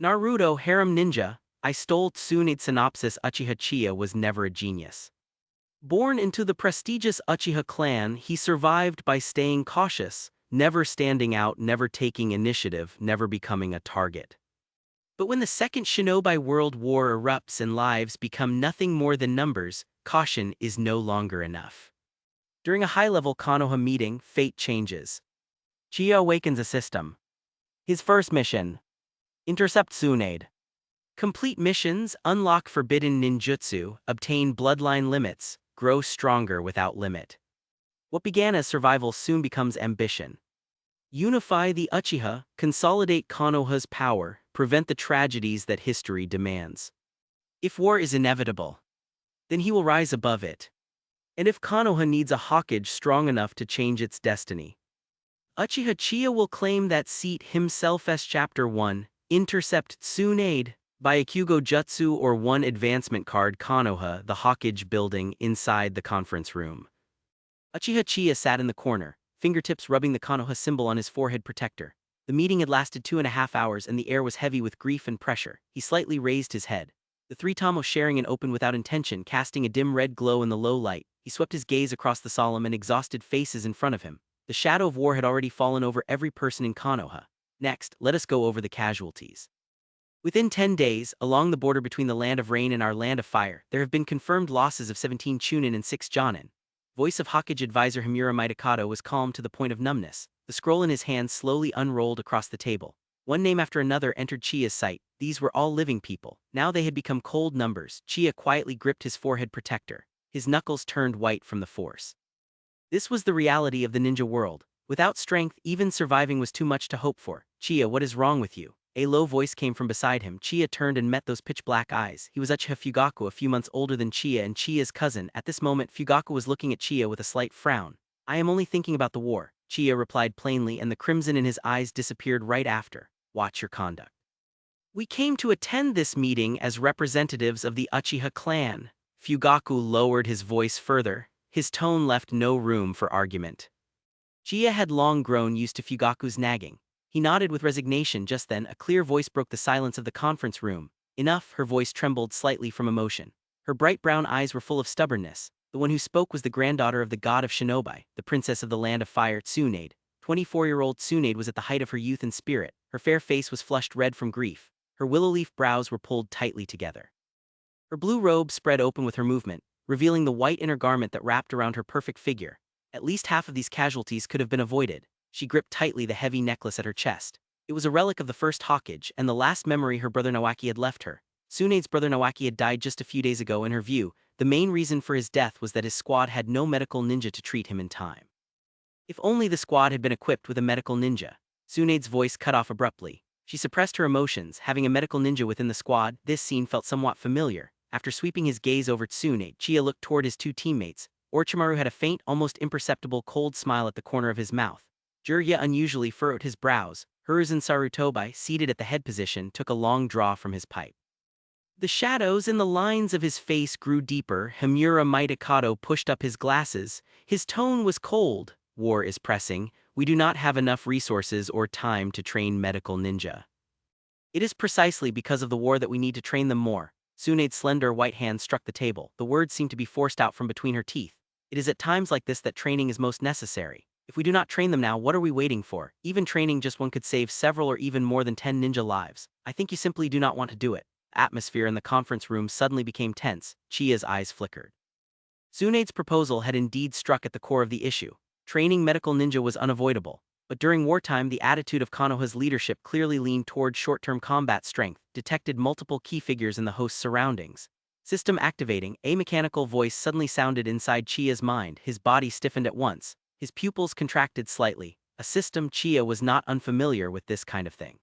Naruto Harem Ninja, I stole Tsunade Synopsis. Uchiha Chiya was never a genius. Born into the prestigious Uchiha clan, he survived by staying cautious, never standing out, never taking initiative, never becoming a target. But when the Second Shinobi World War erupts and lives become nothing more than numbers, caution is no longer enough. During a high-level Konoha meeting, fate changes. Chiya awakens a system. His first mission: Intercept Tsunade. Complete missions, unlock forbidden ninjutsu, obtain bloodline limits, grow stronger without limit. What began as survival soon becomes ambition. Unify the Uchiha, consolidate Konoha's power, prevent the tragedies that history demands. If war is inevitable, then he will rise above it. And if Konoha needs a Hokage strong enough to change its destiny, Uchiha Chiya will claim that seat himself. As Chapter 1, Intercept Tsunade. Byakugo Jutsu or 1 advancement card. Konoha, the Hokage building, inside the conference room. Uchiha Chiya sat in the corner, fingertips rubbing the Konoha symbol on his forehead protector. The meeting had lasted 2.5 hours and the air was heavy with grief and pressure. He slightly raised his head. The three Tamos sharing an open without intention, casting a dim red glow in the low light. He swept his gaze across the solemn and exhausted faces in front of him. The shadow of war had already fallen over every person in Konoha. Next, let us go over the casualties. Within 10 days, along the border between the land of rain and our land of fire, there have been confirmed losses of 17 Chunin and 6 Jonin. Voice of Hokage advisor Himura Mitokado was calm to the point of numbness. The scroll in his hand slowly unrolled across the table. One name after another entered Chiya's sight. These were all living people. Now they had become cold numbers. Chiya quietly gripped his forehead protector. His knuckles turned white from the force. This was the reality of the ninja world. Without strength, even surviving was too much to hope for. Chiya, what is wrong with you? A low voice came from beside him. Chiya turned and met those pitch-black eyes. He was Uchiha Fugaku, a few months older than Chiya and Chiya's cousin. At this moment, Fugaku was looking at Chiya with a slight frown. I am only thinking about the war, Chiya replied plainly, and the crimson in his eyes disappeared right after. Watch your conduct. We came to attend this meeting as representatives of the Uchiha clan. Fugaku lowered his voice further. His tone left no room for argument. Chiya had long grown used to Fugaku's nagging. He nodded with resignation. Just then, a clear voice broke the silence of the conference room. Enough, her voice trembled slightly from emotion. Her bright brown eyes were full of stubbornness. The one who spoke was the granddaughter of the god of Shinobi, the princess of the land of fire, Tsunade. 24-year-old Tsunade was at the height of her youth and spirit. Her fair face was flushed red from grief. Her willow leaf brows were pulled tightly together. Her blue robe spread open with her movement, revealing the white inner garment that wrapped around her perfect figure. At least half of these casualties could have been avoided. She gripped tightly the heavy necklace at her chest. It was a relic of the first Hokage and the last memory her brother Nawaki had left her. Tsunade's brother Nawaki had died just a few days ago. In her view, the main reason for his death was that his squad had no medical ninja to treat him in time. If only the squad had been equipped with a medical ninja. Tsunade's voice cut off abruptly. She suppressed her emotions. Having a medical ninja within the squad, this scene felt somewhat familiar. After sweeping his gaze over Tsunade, Chiya looked toward his two teammates. Orochimaru had a faint, almost imperceptible cold smile at the corner of his mouth. Jiraiya unusually furrowed his brows. Hiruzen Sarutobi, seated at the head position, took a long draw from his pipe. The shadows in the lines of his face grew deeper. Himura Mitokado pushed up his glasses. His tone was cold. War is pressing. We do not have enough resources or time to train medical ninja. It is precisely because of the war that we need to train them more. Tsunade's slender white hand struck the table. The words seemed to be forced out from between her teeth. It is at times like this that training is most necessary. If we do not train them now, what are we waiting for? Even training just one could save several or even more than 10 ninja lives. I think you simply do not want to do it. The atmosphere in the conference room suddenly became tense. Chiya's eyes flickered. Tsunade's proposal had indeed struck at the core of the issue. Training medical ninja was unavoidable. But during wartime, the attitude of Konoha's leadership clearly leaned toward short-term combat strength, detected multiple key figures in the host's surroundings. System activating, a mechanical voice suddenly sounded inside Chiya's mind. His body stiffened at once. His pupils contracted slightly. A system. Chiya was not unfamiliar with this kind of thing.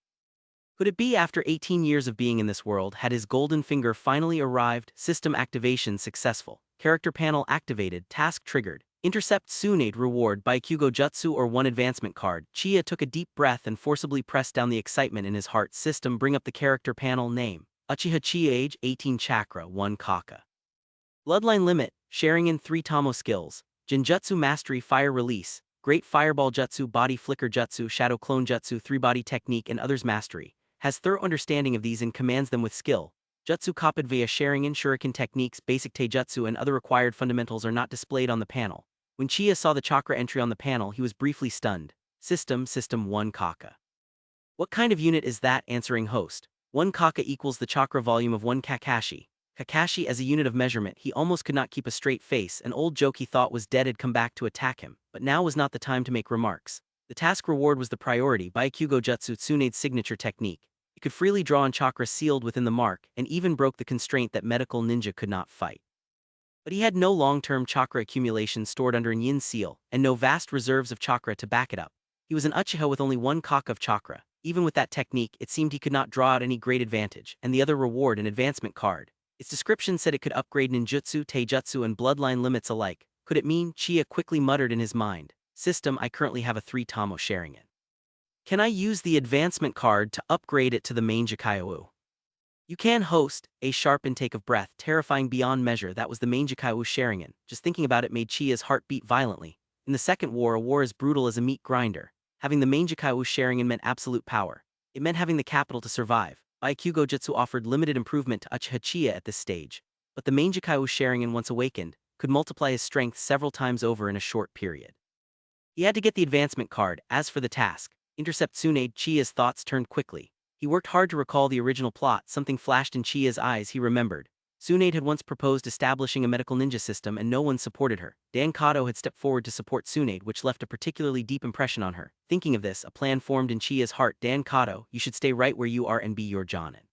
Could it be after 18 years of being in this world had his golden finger finally arrived? System activation successful. Character panel activated. Task triggered. Intercept Tsunade reward Byakugo Jutsu or 1 advancement card. Chiya took a deep breath and forcibly pressed down the excitement in his heart. System. Bring up the character panel. Name: Uchiha Chiya. Age: 18. Chakra: 1 Kaka. Bloodline limit: sharing in 3 Tamo skills. Genjutsu Mastery: Fire Release, Great Fireball Jutsu, Body Flicker Jutsu, Shadow Clone Jutsu, 3 Body Technique and Others Mastery. has thorough understanding of these and commands them with skill. Jutsu copied via Sharingan, Shuriken techniques, basic taijutsu and other required fundamentals are not displayed on the panel. When Chiya saw the chakra entry on the panel, he was briefly stunned. System 1 Kaka. What kind of unit is that? Answering host. 1 Kaka equals the chakra volume of 1 Kakashi. Kakashi as a unit of measurement, he almost could not keep a straight face. An old joke he thought was dead had come back to attack him, but now was not the time to make remarks. The task reward was the priority. Byakugo Jutsu Tsunade's signature technique. It could freely draw on chakra sealed within the mark, and even broke the constraint that medical ninja could not fight. But he had no long-term chakra accumulation stored under an yin seal, and no vast reserves of chakra to back it up. He was an Uchiha with only 1 Kaka of chakra. Even with that technique, it seemed he could not draw out any great advantage, and the other reward, an advancement card. Its description said it could upgrade ninjutsu, taijutsu and bloodline limits alike. Could it mean? Chiya quickly muttered in his mind. System, I currently have a 3 Tomo Sharingan. Can I use the advancement card to upgrade it to the main Jikaiwu? You can, host. A sharp intake of breath, terrifying beyond measure. That was the main Jikaiwu Sharingan. Just thinking about it made Chiya's heart beat violently. In the Second War, a war as brutal as a meat grinder. Having the main Jikaiwu Sharingan meant absolute power. It meant having the capital to survive. Byakugo Jutsu offered limited improvement to Uchiha Chiya at this stage. But the main Jikaiwu Sharingan, once awakened, could multiply his strength several times over in a short period. He had to get the advancement card. As for the task, Intercept Tsunade, Chiya's thoughts turned quickly. He worked hard to recall the original plot. Something flashed in Chiya's eyes. He remembered. Tsunade had once proposed establishing a medical ninja system and no one supported her. Dan Kato had stepped forward to support Tsunade, which left a particularly deep impression on her. Thinking of this, a plan formed in Chiya's heart. Dan Kato, you should stay right where you are and be your Jonin.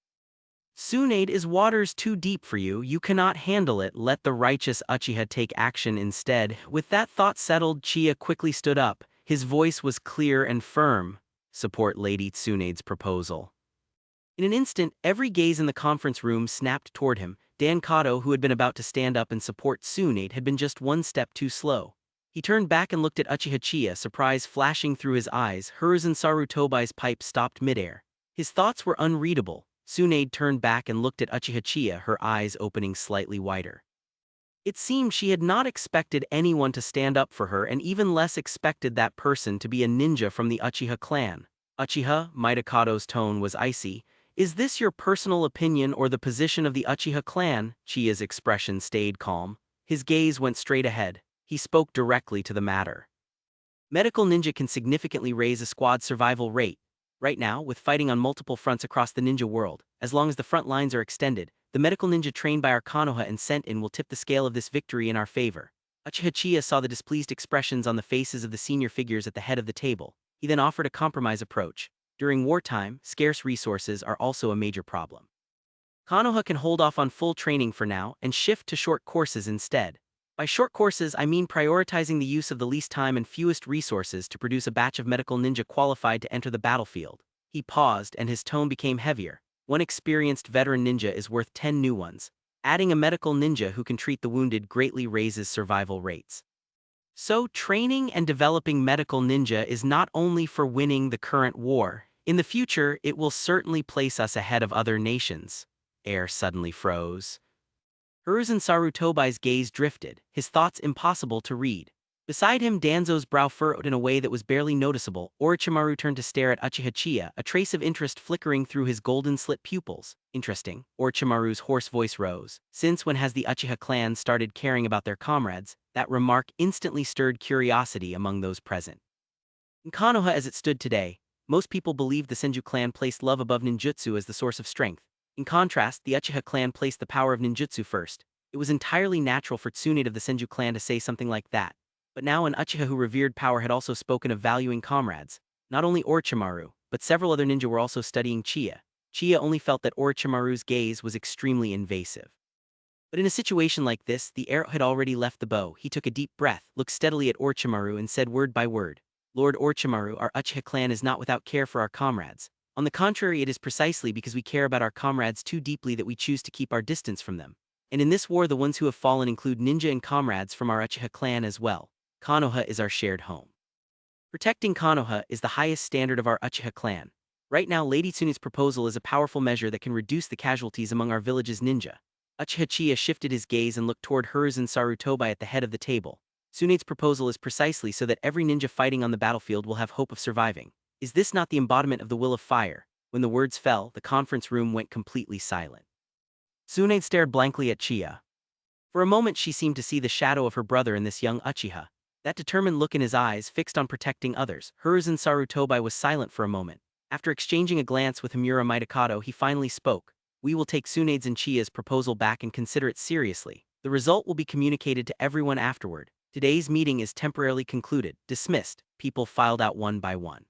Tsunade is waters too deep for you. You cannot handle it. Let the righteous Uchiha take action instead. With that thought settled, Chiya quickly stood up. His voice was clear and firm. Support Lady Tsunade's proposal. In an instant, every gaze in the conference room snapped toward him. Dan Kato, who had been about to stand up and support Tsunade, had been just one step too slow. He turned back and looked at Uchiha Chiya, surprise flashing through his eyes. Hiruzen Sarutobai's pipe stopped midair. His thoughts were unreadable. Tsunade turned back and looked at Uchiha Chiya, her eyes opening slightly wider. It seemed she had not expected anyone to stand up for her and even less expected that person to be a ninja from the Uchiha clan. Uchiha, Mitakado's tone was icy. Is this your personal opinion or the position of the Uchiha clan? Chiya's expression stayed calm. His gaze went straight ahead. He spoke directly to the matter. Medical ninja can significantly raise a squad's survival rate. Right now, with fighting on multiple fronts across the ninja world, as long as the front lines are extended, the medical ninja trained by our Konoha and sent in will tip the scale of this victory in our favor. Uchiha Chiya saw the displeased expressions on the faces of the senior figures at the head of the table. He then offered a compromise approach. During wartime, scarce resources are also a major problem. Konoha can hold off on full training for now and shift to short courses instead. By short courses, I mean prioritizing the use of the least time and fewest resources to produce a batch of medical ninja qualified to enter the battlefield. He paused and his tone became heavier. One experienced veteran ninja is worth 10 new ones. Adding a medical ninja who can treat the wounded greatly raises survival rates. So, training and developing medical ninja is not only for winning the current war. In the future, it will certainly place us ahead of other nations. Air suddenly froze. Hiruzen Sarutobai's gaze drifted, his thoughts impossible to read. Beside him, Danzo's brow furrowed in a way that was barely noticeable. Orochimaru turned to stare at Uchiha Chiya, a trace of interest flickering through his golden-slit pupils. Interesting. Orochimaru's hoarse voice rose. Since when has the Uchiha clan started caring about their comrades? That remark instantly stirred curiosity among those present. In Konoha as it stood today, most people believed the Senju clan placed love above ninjutsu as the source of strength. In contrast, the Uchiha clan placed the power of ninjutsu first. It was entirely natural for Tsunade of the Senju clan to say something like that. But now an Uchiha who revered power had also spoken of valuing comrades. Not only Orochimaru, but several other ninja were also studying Chiya. Chiya only felt that Orochimaru's gaze was extremely invasive. But in a situation like this, the arrow had already left the bow. He took a deep breath, looked steadily at Orochimaru and said word by word, Lord Orochimaru, our Uchiha clan is not without care for our comrades. On the contrary, it is precisely because we care about our comrades too deeply that we choose to keep our distance from them. And in this war the ones who have fallen include ninja and comrades from our Uchiha clan as well. Konoha is our shared home. Protecting Konoha is the highest standard of our Uchiha clan. Right now Lady Tsunade's proposal is a powerful measure that can reduce the casualties among our village's ninja. Uchiha Chiya shifted his gaze and looked toward Hiruzen Sarutobai at the head of the table. Tsunade's proposal is precisely so that every ninja fighting on the battlefield will have hope of surviving. Is this not the embodiment of the will of fire? When the words fell, the conference room went completely silent. Tsunade stared blankly at Chiya. For a moment she seemed to see the shadow of her brother in this young Uchiha. That determined look in his eyes fixed on protecting others. Hiruzen Sarutobi was silent for a moment. After exchanging a glance with Himura Mitokado, he finally spoke. We will take Tsunade's and Chiya's proposal back and consider it seriously. The result will be communicated to everyone afterward. Today's meeting is temporarily concluded. Dismissed. People filed out one by one.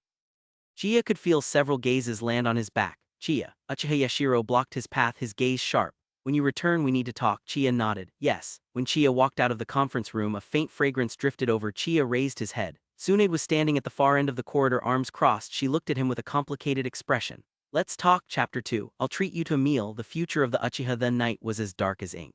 Chiya could feel several gazes land on his back. Chiya. Uchiha Yashiro blocked his path, his gaze sharp. When you return we need to talk. Chiya nodded. Yes. When Chiya walked out of the conference room, a faint fragrance drifted over. Chiya raised his head. Tsunade was standing at the far end of the corridor, arms crossed. She looked at him with a complicated expression. Let's talk. Chapter 2. I'll treat you to a meal. The future of the Uchiha. The night was as dark as ink.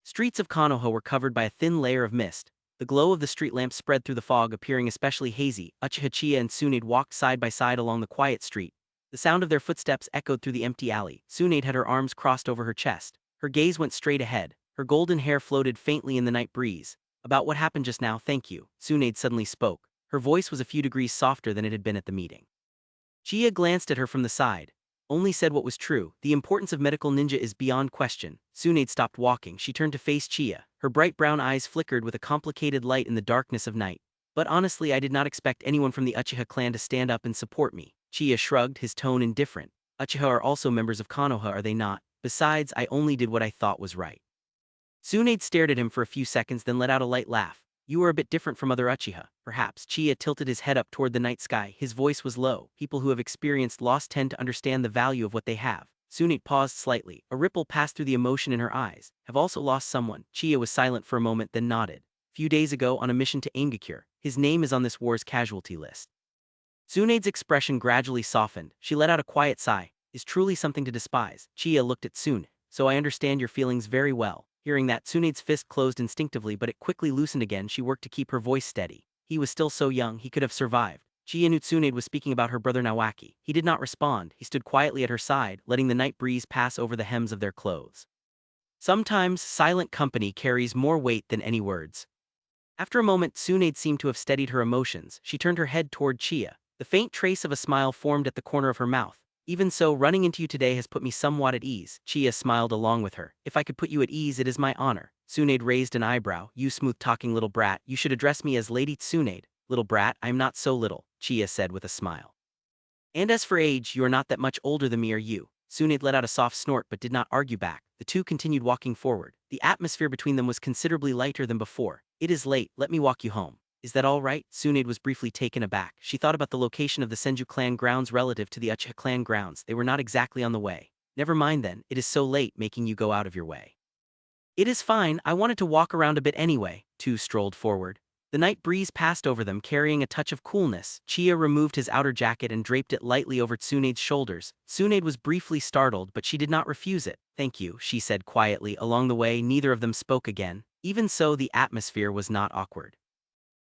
Streets of Konoha were covered by a thin layer of mist. The glow of the street lamps spread through the fog, appearing especially hazy. Uchiha Chiya and Tsunade walked side by side along the quiet street. The sound of their footsteps echoed through the empty alley. Tsunade had her arms crossed over her chest. Her gaze went straight ahead. Her golden hair floated faintly in the night breeze. About what happened just now, thank you. Tsunade suddenly spoke. Her voice was a few degrees softer than it had been at the meeting. Chiya glanced at her from the side. Only said what was true. The importance of medical ninja is beyond question. Tsunade stopped walking. She turned to face Chiya. Her bright brown eyes flickered with a complicated light in the darkness of night. But honestly, I did not expect anyone from the Uchiha clan to stand up and support me. Chiya shrugged, his tone indifferent. Uchiha are also members of Konoha, are they not? Besides, I only did what I thought was right. Tsunade stared at him for a few seconds, then let out a light laugh. You are a bit different from other Uchiha, perhaps. Chiya tilted his head up toward the night sky. His voice was low. People who have experienced loss tend to understand the value of what they have. Tsunade paused slightly. A ripple passed through the emotion in her eyes. Have also lost someone. Chiya was silent for a moment, then nodded. Few days ago, on a mission to Aingakure. His name is on this war's casualty list. Tsunade's expression gradually softened. She let out a quiet sigh. Is truly something to despise. Chiya looked at Tsunade. So I understand your feelings very well. Hearing that, Tsunade's fist closed instinctively, but it quickly loosened again. She worked to keep her voice steady. He was still so young, he could have survived. Chiya knew Tsunade was speaking about her brother Nawaki. He did not respond. He stood quietly at her side, letting the night breeze pass over the hems of their clothes. Sometimes, silent company carries more weight than any words. After a moment, Tsunade seemed to have steadied her emotions. She turned her head toward Chiya. The faint trace of a smile formed at the corner of her mouth. Even so, running into you today has put me somewhat at ease. Chiya smiled along with her. If I could put you at ease, it is my honor. Tsunade raised an eyebrow. You smooth-talking little brat, you should address me as Lady Tsunade. Little brat, I am not so little, Chiya said with a smile. And as for age, you are not that much older than me, are you? Tsunade let out a soft snort but did not argue back. The two continued walking forward. The atmosphere between them was considerably lighter than before. It is late, let me walk you home. Is that all right? Tsunade was briefly taken aback. She thought about the location of the Senju clan grounds relative to the Uchiha clan grounds. They were not exactly on the way. Never mind then, it is so late making you go out of your way. It is fine, I wanted to walk around a bit anyway. Two strolled forward. The night breeze passed over them, carrying a touch of coolness. Chiya removed his outer jacket and draped it lightly over Tsunade's shoulders. Tsunade was briefly startled, but she did not refuse it. Thank you, she said quietly. Along the way, neither of them spoke again. Even so, the atmosphere was not awkward.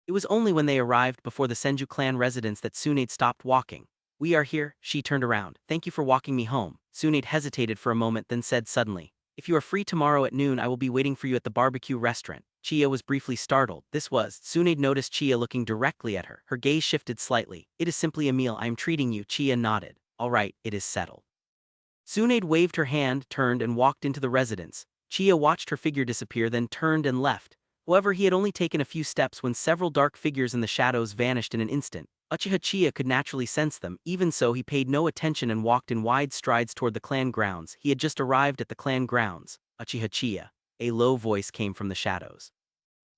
It was only when they arrived before the Senju clan residence that Tsunade stopped walking. We are here. She turned around. Thank you for walking me home. Tsunade hesitated for a moment, then said suddenly, if you are free tomorrow at noon, I will be waiting for you at the barbecue restaurant. Chiya was briefly startled. Tsunade noticed Chiya looking directly at her. Her gaze shifted slightly. It is simply a meal I am treating you. Chiya nodded. All right, it is settled. Tsunade waved her hand, turned and walked into the residence. Chiya watched her figure disappear, then turned and left. However, he had only taken a few steps when several dark figures in the shadows vanished in an instant. Uchiha Chiya could naturally sense them. Even so, he paid no attention and walked in wide strides toward the clan grounds. He had just arrived at the clan grounds. Uchiha Chiya. A low voice came from the shadows.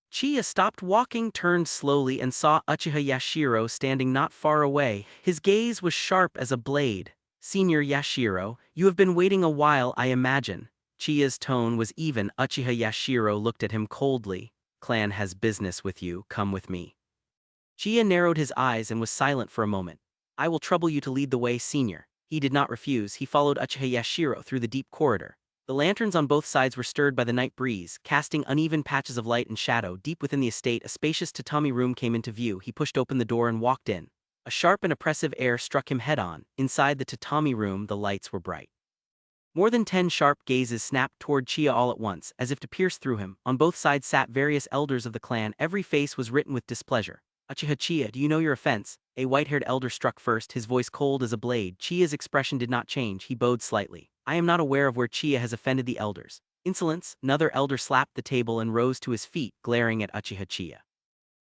Chiya stopped walking, turned slowly, and saw Uchiha Yashiro standing not far away. His gaze was sharp as a blade. Senior Yashiro, you have been waiting a while, I imagine. Chiya's tone was even. Uchiha Yashiro looked at him coldly. Clan has business with you, come with me. Chiya narrowed his eyes and was silent for a moment. I will trouble you to lead the way, senior. He did not refuse. He followed Uchiha Yashiro through the deep corridor. The lanterns on both sides were stirred by the night breeze, casting uneven patches of light and shadow. Deep within the estate, a spacious tatami room came into view. He pushed open the door and walked in. A sharp and oppressive air struck him head-on. Inside the tatami room, the lights were bright. More than 10 sharp gazes snapped toward Chiya all at once, as if to pierce through him. On both sides sat various elders of the clan. Every face was written with displeasure. Uchiha Chiya, do you know your offense? A white-haired elder struck first, his voice cold as a blade. Chiya's expression did not change, he bowed slightly. I am not aware of where Chiya has offended the elders. Insolence, another elder slapped the table and rose to his feet, glaring at Uchiha Chiya.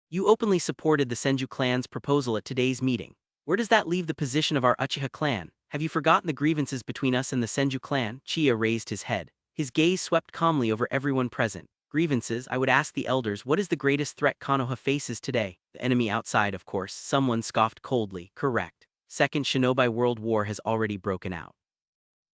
You openly supported the Senju clan's proposal at today's meeting. Where does that leave the position of our Uchiha clan? Have you forgotten the grievances between us and the Senju clan? Chiya raised his head. His gaze swept calmly over everyone present. Grievances, I would ask the elders, what is the greatest threat Konoha faces today? The enemy outside, of course. Someone scoffed coldly. Correct. Second Shinobi World War has already broken out.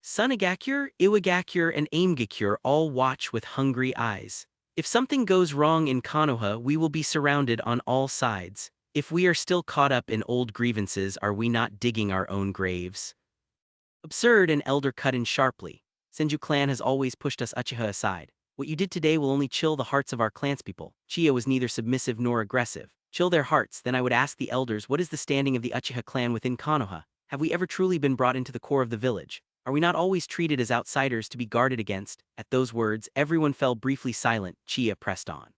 Tsunade, Iwagakure, and Aimgakure all watch with hungry eyes. If something goes wrong in Konoha, we will be surrounded on all sides. If we are still caught up in old grievances, are we not digging our own graves? Absurd, an elder cut in sharply. Senju clan has always pushed us Uchiha aside. What you did today will only chill the hearts of our clanspeople. Chiya was neither submissive nor aggressive. Chill their hearts, then I would ask the elders, what is the standing of the Uchiha clan within Konoha? Have we ever truly been brought into the core of the village? Are we not always treated as outsiders to be guarded against? At those words, everyone fell briefly silent. Chiya pressed on.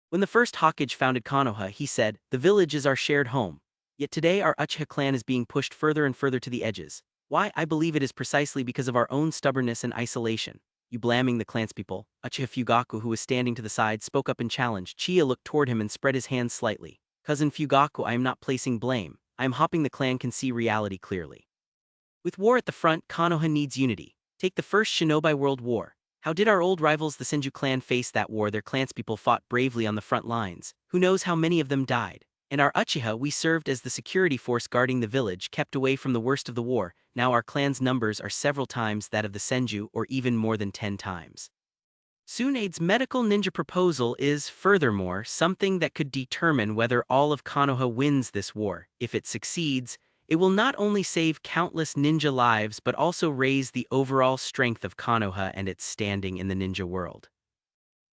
When the first Hokage founded Konoha, he said, the village is our shared home. Yet today our Uchiha clan is being pushed further and further to the edges. Why? I believe it is precisely because of our own stubbornness and isolation. You blaming the clanspeople. Uchiha Fugaku, who was standing to the side, spoke up and challenged. Chiya looked toward him and spread his hands slightly. Cousin Fugaku, I am not placing blame. I am hoping the clan can see reality clearly. With war at the front, Konoha needs unity. Take the First Shinobi World War. How did our old rivals the Senju clan face that war? Their clanspeople fought bravely on the front lines. Who knows how many of them died? And our Uchiha, we served as the security force guarding the village, kept away from the worst of the war. Now our clan's numbers are several times that of the Senju, or even more than 10 times. Tsunade's medical ninja proposal is, furthermore, something that could determine whether all of Konoha wins this war. If it succeeds, it will not only save countless ninja lives but also raise the overall strength of Konoha and its standing in the ninja world.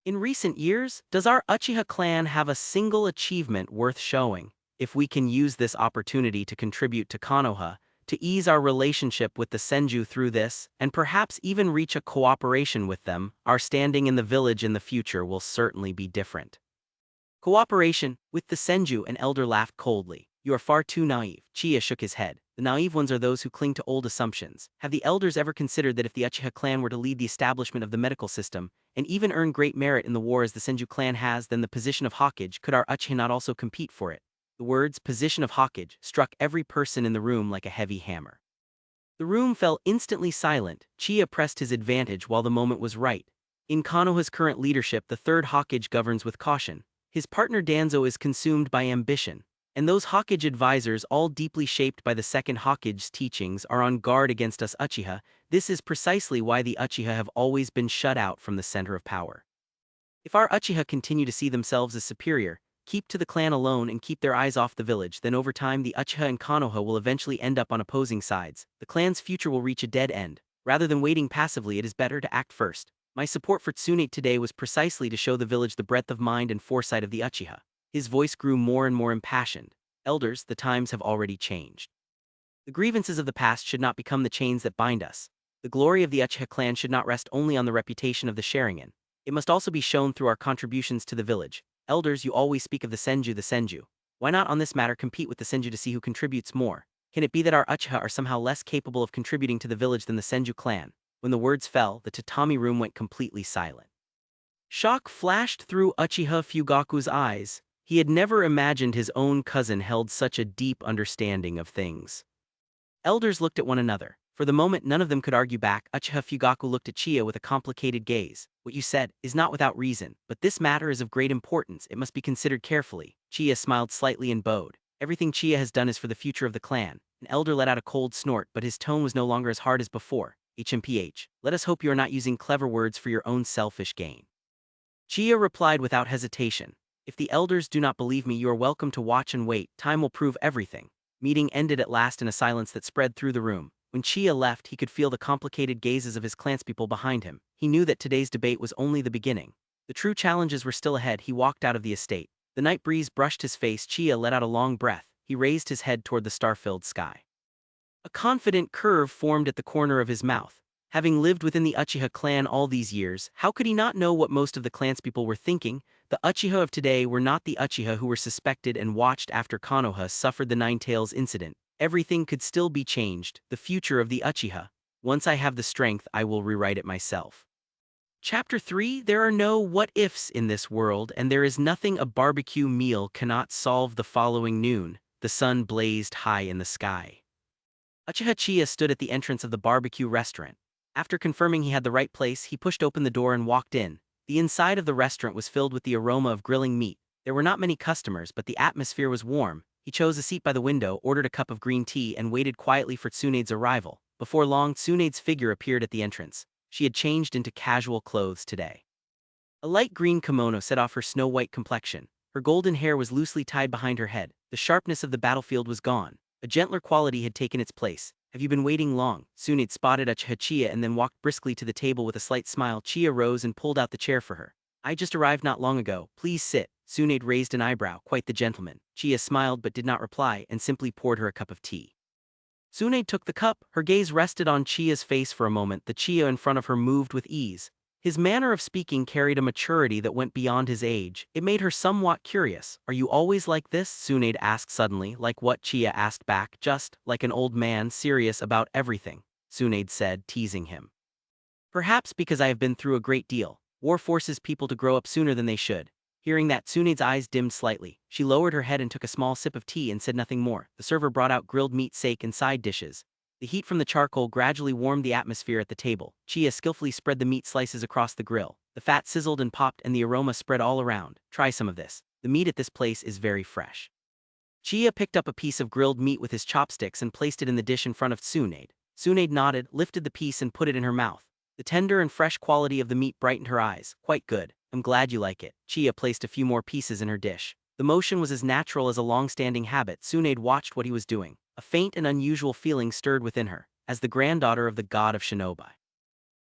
In recent years, does our Uchiha clan have a single achievement worth showing? If we can use this opportunity to contribute to Konoha, to ease our relationship with the Senju through this, and perhaps even reach a cooperation with them, our standing in the village in the future will certainly be different. Cooperation with the Senju, an elder laughed coldly. You are far too naive. Chiya shook his head. The naive ones are those who cling to old assumptions. Have the elders ever considered that if the Uchiha clan were to lead the establishment of the medical system, and even earn great merit in the war as the Senju clan has, then the position of Hokage, could our Uchiha not also compete for it? The words, position of Hokage, struck every person in the room like a heavy hammer. The room fell instantly silent. Chiya pressed his advantage while the moment was right. In Konoha's current leadership, the third Hokage governs with caution. His partner Danzo is consumed by ambition. And those Hokage advisors, all deeply shaped by the second Hokage's teachings, are on guard against us Uchiha. This is precisely why the Uchiha have always been shut out from the center of power. If our Uchiha continue to see themselves as superior, keep to the clan alone and keep their eyes off the village, then over time the Uchiha and Konoha will eventually end up on opposing sides. The clan's future will reach a dead end. Rather than waiting passively, it is better to act first. My support for Tsunade today was precisely to show the village the breadth of mind and foresight of the Uchiha. His voice grew more and more impassioned. Elders, the times have already changed. The grievances of the past should not become the chains that bind us. The glory of the Uchiha clan should not rest only on the reputation of the Sharingan. It must also be shown through our contributions to the village. Elders, you always speak of the Senju. Why not on this matter compete with the Senju to see who contributes more? Can it be that our Uchiha are somehow less capable of contributing to the village than the Senju clan? When the words fell, the tatami room went completely silent. Shock flashed through Uchiha Fugaku's eyes. He had never imagined his own cousin held such a deep understanding of things. Elders looked at one another. For the moment, none of them could argue back. Uchiha Fugaku looked at Chiya with a complicated gaze. What you said is not without reason, but this matter is of great importance. It must be considered carefully. Chiya smiled slightly and bowed. Everything Chiya has done is for the future of the clan. An elder let out a cold snort, but his tone was no longer as hard as before. HMPH, let us hope you are not using clever words for your own selfish gain. Chiya replied without hesitation. If the elders do not believe me, you are welcome to watch and wait. Time will prove everything. Meeting ended at last in a silence that spread through the room. When Chiya left, he could feel the complicated gazes of his clanspeople behind him. He knew that today's debate was only the beginning. The true challenges were still ahead. He walked out of the estate. The night breeze brushed his face. Chiya let out a long breath. He raised his head toward the star-filled sky. A confident curve formed at the corner of his mouth. Having lived within the Uchiha clan all these years, how could he not know what most of the clanspeople were thinking? The Uchiha of today were not the Uchiha who were suspected and watched after Konoha suffered the Nine Tails incident. Everything could still be changed, the future of the Uchiha. Once I have the strength, I will rewrite it myself. Chapter 3 There are no what-ifs in this world, and there is nothing a barbecue meal cannot solve. The following noon, the sun blazed high in the sky. Uchiha Chiya stood at the entrance of the barbecue restaurant. After confirming he had the right place, he pushed open the door and walked in. The inside of the restaurant was filled with the aroma of grilling meat. There were not many customers, but the atmosphere was warm. He chose a seat by the window, ordered a cup of green tea, and waited quietly for Tsunade's arrival. Before long, Tsunade's figure appeared at the entrance. She had changed into casual clothes today. A light green kimono set off her snow-white complexion. Her golden hair was loosely tied behind her head. The sharpness of the battlefield was gone. A gentler quality had taken its place. Have you been waiting long? Tsunade spotted Uchiha Chiya and then walked briskly to the table with a slight smile. Chiya rose and pulled out the chair for her. I just arrived not long ago. Please sit. Tsunade raised an eyebrow, quite the gentleman. Chiya smiled but did not reply and simply poured her a cup of tea. Tsunade took the cup. Her gaze rested on Chiya's face for a moment. The Chiya in front of her moved with ease. His manner of speaking carried a maturity that went beyond his age. It made her somewhat curious. Are you always like this? Tsunade asked suddenly. Like what? Chiya asked back. Just like an old man, serious about everything, Tsunade said, teasing him. Perhaps because I have been through a great deal. War forces people to grow up sooner than they should. Hearing that, Tsunade's eyes dimmed slightly. She lowered her head and took a small sip of tea and said nothing more. The server brought out grilled meat steak and side dishes. The heat from the charcoal gradually warmed the atmosphere at the table. Chiya skillfully spread the meat slices across the grill. The fat sizzled and popped and the aroma spread all around. Try some of this. The meat at this place is very fresh. Chiya picked up a piece of grilled meat with his chopsticks and placed it in the dish in front of Tsunade. Tsunade nodded, lifted the piece and put it in her mouth. The tender and fresh quality of the meat brightened her eyes. Quite good. I'm glad you like it. Chiya placed a few more pieces in her dish. The motion was as natural as a long-standing habit. Tsunade watched what he was doing. A faint and unusual feeling stirred within her, as the granddaughter of the god of shinobi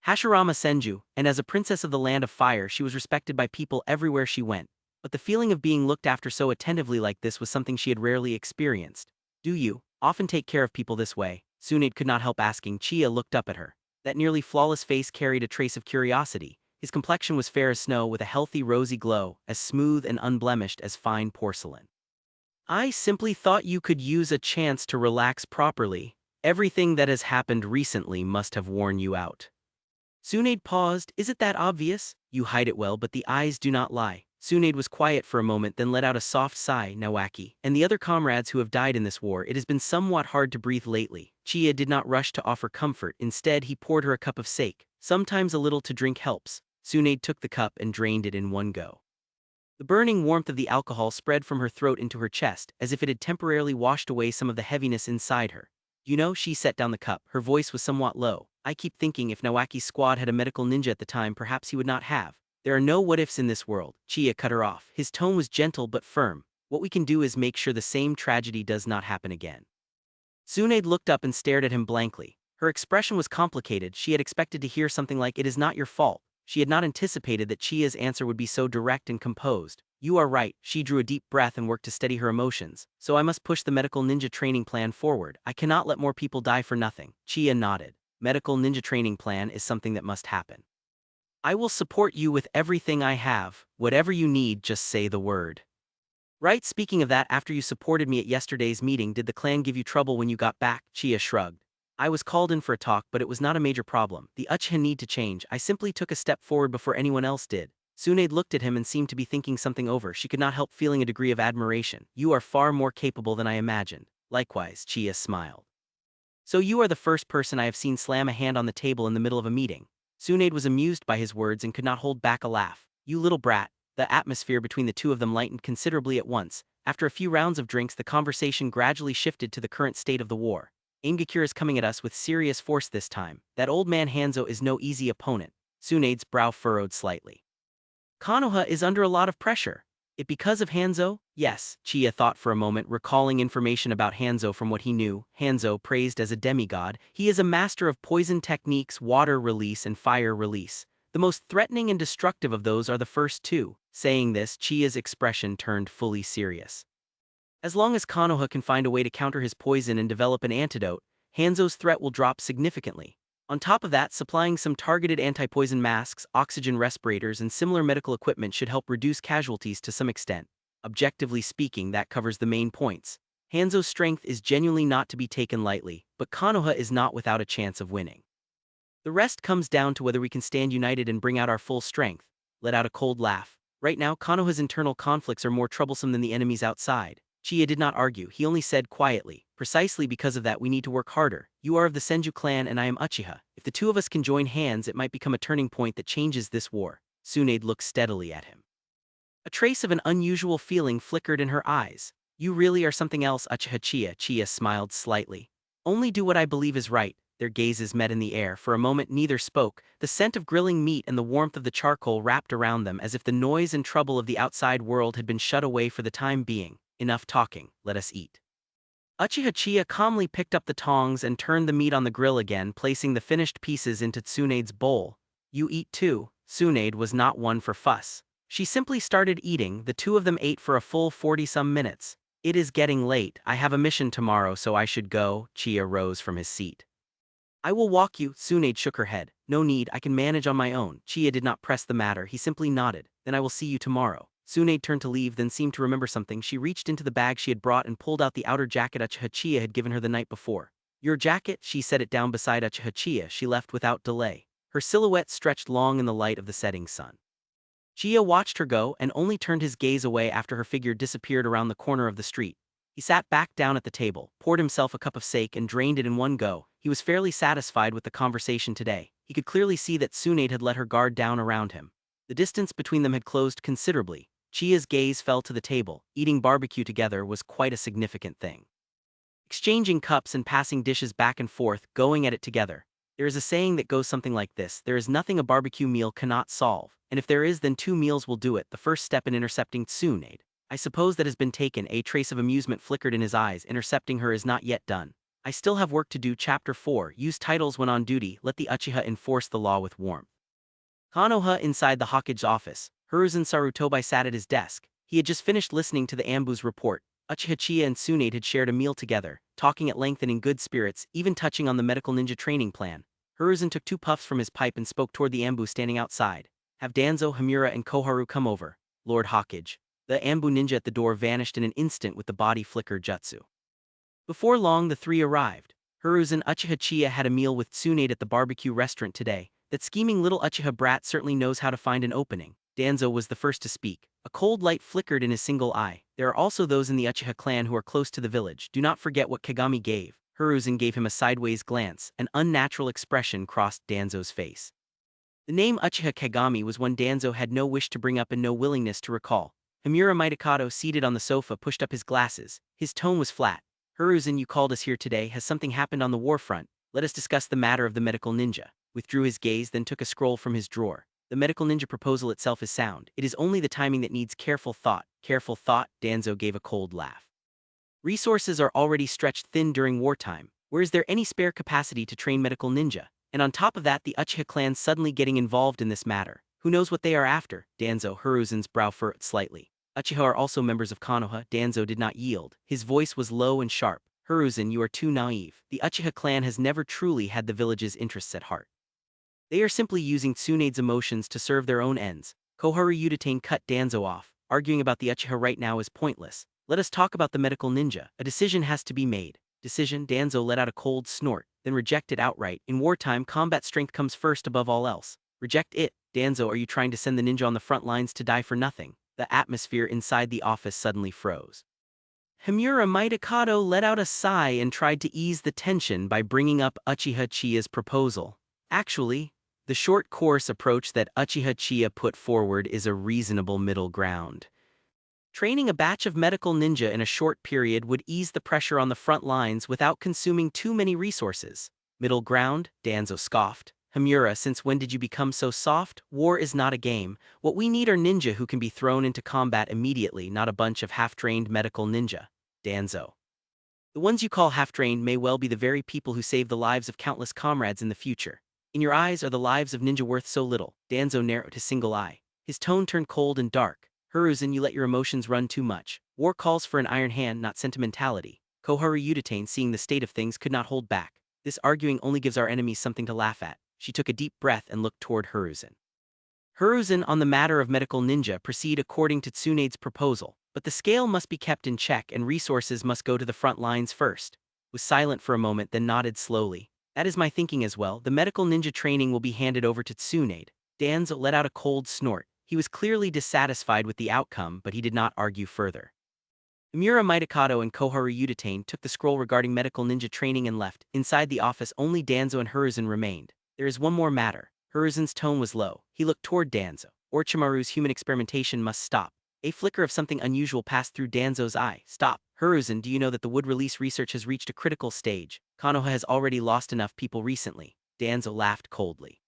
Hashirama Senju, and as a princess of the land of fire she was respected by people everywhere she went. But the feeling of being looked after so attentively like this was something she had rarely experienced. Do you often take care of people this way? Tsunade could not help asking. Chiya looked up at her. That nearly flawless face carried a trace of curiosity. His complexion was fair as snow with a healthy rosy glow, as smooth and unblemished as fine porcelain. I simply thought you could use a chance to relax properly. Everything that has happened recently must have worn you out. Tsunade paused. Is it that obvious? You hide it well, but the eyes do not lie. Tsunade was quiet for a moment, then let out a soft sigh. Nawaki and the other comrades who have died in this war, it has been somewhat hard to breathe lately. Chiya did not rush to offer comfort. Instead, he poured her a cup of sake. Sometimes a little to drink helps. Tsunade took the cup and drained it in one go. The burning warmth of the alcohol spread from her throat into her chest, as if it had temporarily washed away some of the heaviness inside her. You know, she set down the cup. Her voice was somewhat low. I keep thinking if Nawaki's squad had a medical ninja at the time, perhaps he would not have. There are no what-ifs in this world. Chiya cut her off. His tone was gentle but firm. What we can do is make sure the same tragedy does not happen again. Tsunade looked up and stared at him blankly. Her expression was complicated. She had expected to hear something like, it is not your fault. She had not anticipated that Chiya's answer would be so direct and composed. You are right. She drew a deep breath and worked to steady her emotions. So I must push the medical ninja training plan forward. I cannot let more people die for nothing. Chiya nodded. Medical ninja training plan is something that must happen. I will support you with everything I have. Whatever you need, just say the word. Right, speaking of that, after you supported me at yesterday's meeting, did the clan give you trouble when you got back? Chiya shrugged. I was called in for a talk, but it was not a major problem. The Uchiha need to change. I simply took a step forward before anyone else did. Tsunade looked at him and seemed to be thinking something over. She could not help feeling a degree of admiration. You are far more capable than I imagined. Likewise, Chiya smiled. So you are the first person I have seen slam a hand on the table in the middle of a meeting. Tsunade was amused by his words and could not hold back a laugh. You little brat. The atmosphere between the two of them lightened considerably at once. After a few rounds of drinks, the conversation gradually shifted to the current state of the war. Aimgakure is coming at us with serious force this time. That old man Hanzo is no easy opponent. Tsunade's brow furrowed slightly. Konoha is under a lot of pressure. It because of Hanzo? Yes, Chiya thought for a moment, recalling information about Hanzo from what he knew. Hanzo, praised as a demigod, he is a master of poison techniques, water release and fire release. The most threatening and destructive of those are the first two. Saying this, Chiya's expression turned fully serious. As long as Konoha can find a way to counter his poison and develop an antidote, Hanzo's threat will drop significantly. On top of that, supplying some targeted anti-poison masks, oxygen respirators, and similar medical equipment should help reduce casualties to some extent. Objectively speaking, that covers the main points. Hanzo's strength is genuinely not to be taken lightly, but Konoha is not without a chance of winning. The rest comes down to whether we can stand united and bring out our full strength. Let out a cold laugh. Right now, Konoha's internal conflicts are more troublesome than the enemies outside. Chiya did not argue, he only said quietly, precisely because of that we need to work harder. You are of the Senju clan and I am Uchiha. If the two of us can join hands, it might become a turning point that changes this war. Tsunade looked steadily at him. A trace of an unusual feeling flickered in her eyes. You really are something else, Uchiha Chiya. Chiya smiled slightly. Only do what I believe is right. Their gazes met in the air. For a moment neither spoke, the scent of grilling meat and the warmth of the charcoal wrapped around them as if the noise and trouble of the outside world had been shut away for the time being. Enough talking, let us eat. Uchiha Chiya calmly picked up the tongs and turned the meat on the grill again, placing the finished pieces into Tsunade's bowl. You eat too. Tsunade was not one for fuss. She simply started eating. The two of them ate for a full 40-some minutes. It is getting late. I have a mission tomorrow, so I should go. Chiya rose from his seat. I will walk you. Tsunade shook her head. No need, I can manage on my own. Chiya did not press the matter, he simply nodded. Then I will see you tomorrow. Tsunade turned to leave, then seemed to remember something. She reached into the bag she had brought and pulled out the outer jacket Uchiha Chiya had given her the night before. Your jacket? She set it down beside Uchiha Chiya. She left without delay. Her silhouette stretched long in the light of the setting sun. Chiya watched her go and only turned his gaze away after her figure disappeared around the corner of the street. He sat back down at the table, poured himself a cup of sake and drained it in one go. He was fairly satisfied with the conversation today. He could clearly see that Tsunade had let her guard down around him. The distance between them had closed considerably. Chiya's gaze fell to the table. Eating barbecue together was quite a significant thing. Exchanging cups and passing dishes back and forth, going at it together. There is a saying that goes something like this: there is nothing a barbecue meal cannot solve, and if there is, then 2 meals will do it. The first step in intercepting Tsunade, I suppose, that has been taken. A trace of amusement flickered in his eyes. Intercepting her is not yet done. I still have work to do. Chapter 4. Use titles when on duty. Let the Uchiha enforce the law with warmth. Konoha inside the Hokage's office. Hiruzen Sarutobi sat at his desk. He had just finished listening to the Ambu's report. Uchiha Chiya and Tsunade had shared a meal together, talking at length and in good spirits, even touching on the medical ninja training plan. Hiruzen took 2 puffs from his pipe and spoke toward the Ambu standing outside. Have Danzo, Hamura, and Koharu come over. Lord Hokage. The Ambu ninja at the door vanished in an instant with the body flicker jutsu. Before long the 3 arrived. Hiruzen Uchiha Chiya had a meal with Tsunade at the barbecue restaurant today. That scheming little Uchiha brat certainly knows how to find an opening. Danzo was the first to speak. A cold light flickered in his single eye. There are also those in the Uchiha clan who are close to the village. Do not forget what Kagami gave. Hiruzen gave him a sideways glance. An unnatural expression crossed Danzo's face. The name Uchiha Kagami was one Danzo had no wish to bring up and no willingness to recall. Hamura Mitakato, seated on the sofa, pushed up his glasses. His tone was flat. Hiruzen, you called us here today. Has something happened on the war front? Let us discuss the matter of the medical ninja. Withdrew his gaze, then took a scroll from his drawer. The medical ninja proposal itself is sound. It is only the timing that needs careful thought. Careful thought? Danzo gave a cold laugh. Resources are already stretched thin during wartime. Where is there any spare capacity to train medical ninja? And on top of that, the Uchiha clan suddenly getting involved in this matter. Who knows what they are after? Danzo. Hiruzen's brow furrowed slightly. Uchiha are also members of Konoha. Danzo did not yield. His voice was low and sharp. Hiruzen, you are too naive. The Uchiha clan has never truly had the village's interests at heart. They are simply using Tsunade's emotions to serve their own ends. Koharu Uchiha cut Danzo off. Arguing about the Uchiha right now is pointless. Let us talk about the medical ninja. A decision has to be made. Decision? Danzo let out a cold snort, then rejected outright. In wartime, combat strength comes first above all else. Reject it? Danzo, are you trying to send the ninja on the front lines to die for nothing? The atmosphere inside the office suddenly froze. Hamura Mitakato let out a sigh and tried to ease the tension by bringing up Uchiha Chiya's proposal. Actually, the short course approach that Uchiha Chiya put forward is a reasonable middle ground. Training a batch of medical ninja in a short period would ease the pressure on the front lines without consuming too many resources. Middle ground? Danzo scoffed. Hamura, since when did you become so soft? War is not a game. What we need are ninja who can be thrown into combat immediately, not a bunch of half-trained medical ninja. Danzo. The ones you call half-trained may well be the very people who save the lives of countless comrades in the future. In your eyes, are the lives of ninja worth so little? Danzo narrowed his single eye. His tone turned cold and dark. Hiruzen, you let your emotions run too much. War calls for an iron hand, not sentimentality. Koharu Uchiha, seeing the state of things, could not hold back. This arguing only gives our enemies something to laugh at. She took a deep breath and looked toward Hiruzen. Hiruzen, on the matter of medical ninja, proceed according to Tsunade's proposal, but the scale must be kept in check and resources must go to the front lines first. Was silent for a moment, then nodded slowly. That is my thinking as well. The medical ninja training will be handed over to Tsunade. Danzo let out a cold snort. He was clearly dissatisfied with the outcome, but he did not argue further. Imura Mitakato and Koharu Udatane took the scroll regarding medical ninja training and left. Inside the office, only Danzo and Hiruzen remained. There is one more matter. Hiruzen's tone was low. He looked toward Danzo. Orochimaru's human experimentation must stop. A flicker of something unusual passed through Danzo's eye. Stop. Hiruzen, do you know that the wood release research has reached a critical stage? Konoha has already lost enough people recently. Danzo laughed coldly.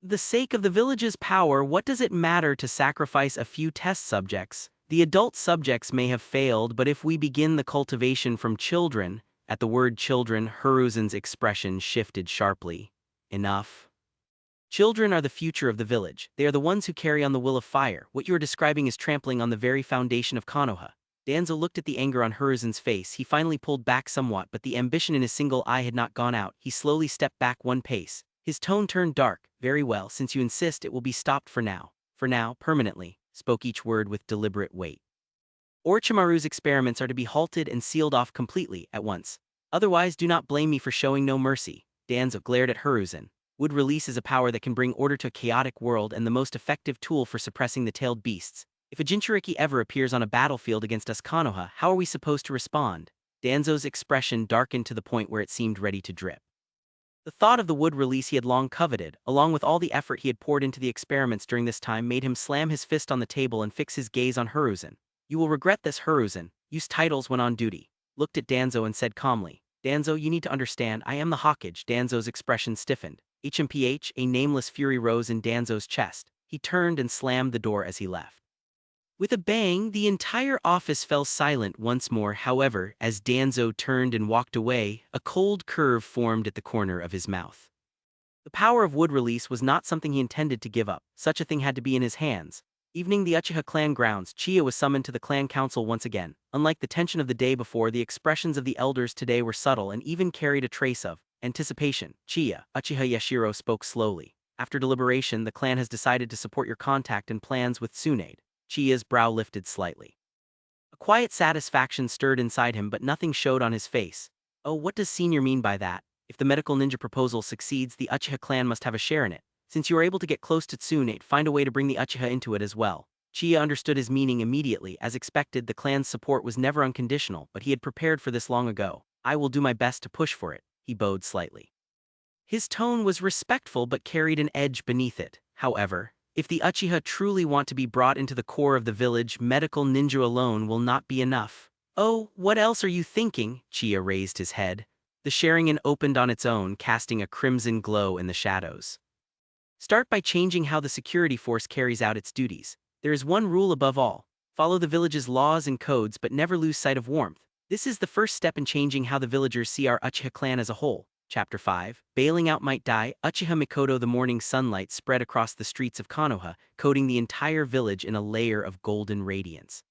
The sake of the village's power, what does it matter to sacrifice a few test subjects? The adult subjects may have failed, but if we begin the cultivation from children— At the word children, Hiruzen's expression shifted sharply. Enough. Children are the future of the village. They are the ones who carry on the will of fire. What you are describing is trampling on the very foundation of Konoha. Danzo looked at the anger on Hiruzen's face. He finally pulled back somewhat, but the ambition in his single eye had not gone out. He slowly stepped back one pace. His tone turned dark. Very well, since you insist, it will be stopped for now. For now, permanently, spoke each word with deliberate weight. Orochimaru's experiments are to be halted and sealed off completely, at once. Otherwise, do not blame me for showing no mercy. Danzo glared at Hiruzen. Wood release is a power that can bring order to a chaotic world and the most effective tool for suppressing the tailed beasts. If a Jinchuriki ever appears on a battlefield against us Konoha, how are we supposed to respond? Danzo's expression darkened to the point where it seemed ready to drip. The thought of the wood release he had long coveted, along with all the effort he had poured into the experiments during this time, made him slam his fist on the table and fix his gaze on Hiruzen. You will regret this, Hiruzen. Use titles when on duty. Looked at Danzo and said calmly, Danzo, you need to understand, I am the Hokage. Danzo's expression stiffened. HMPH, a nameless fury rose in Danzo's chest. He turned and slammed the door as he left. With a bang, the entire office fell silent once more. However, as Danzo turned and walked away, a cold curve formed at the corner of his mouth. The power of wood release was not something he intended to give up. Such a thing had to be in his hands. Evening the Uchiha clan grounds, Chiya was summoned to the clan council once again. Unlike the tension of the day before, the expressions of the elders today were subtle and even carried a trace of anticipation. Chiya, Uchiha Yashiro spoke slowly. After deliberation, the clan has decided to support your contact and plans with Tsunade. Chiya's brow lifted slightly. A quiet satisfaction stirred inside him, but nothing showed on his face. Oh, what does senior mean by that? If the medical ninja proposal succeeds, the Uchiha clan must have a share in it. Since you are able to get close to Tsunade, find a way to bring the Uchiha into it as well. Chiya understood his meaning immediately. As expected, the clan's support was never unconditional, but he had prepared for this long ago. I will do my best to push for it, he bowed slightly. His tone was respectful but carried an edge beneath it. However, if the Uchiha truly want to be brought into the core of the village, medical ninja alone will not be enough. Oh, what else are you thinking? Chiya raised his head. The Sharingan opened on its own, casting a crimson glow in the shadows. Start by changing how the security force carries out its duties. There is one rule above all. Follow the village's laws and codes, but never lose sight of warmth. This is the first step in changing how the villagers see our Uchiha clan as a whole. Chapter 5. Bailing out might die. Uchiha Mikoto. The morning sunlight spread across the streets of Konoha, coating the entire village in a layer of golden radiance.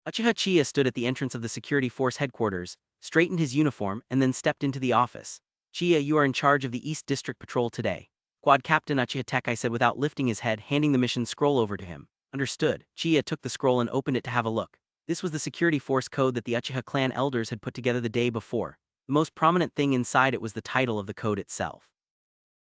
Uchiha Chiya stood at the entrance of the security force headquarters, straightened his uniform, and then stepped into the office. Chiya, you are in charge of the East District Patrol today. Squad Captain Uchiha Tekai said without lifting his head, handing the mission scroll over to him. Understood. Chiya took the scroll and opened it to have a look. This was the security force code that the Uchiha clan elders had put together the day before. The most prominent thing inside it was the title of the code itself.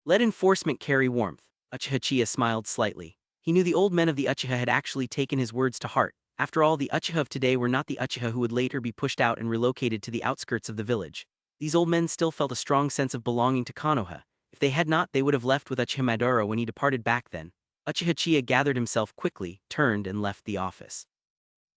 Let enforcement carry warmth. Uchiha Chiya smiled slightly. He knew the old men of the Uchiha had actually taken his words to heart. After all, the Uchiha of today were not the Uchiha who would later be pushed out and relocated to the outskirts of the village. These old men still felt a strong sense of belonging to Konoha. If they had not, they would have left with Uchiha Madara when he departed back then. Uchiha Chiya gathered himself quickly, turned and left the office.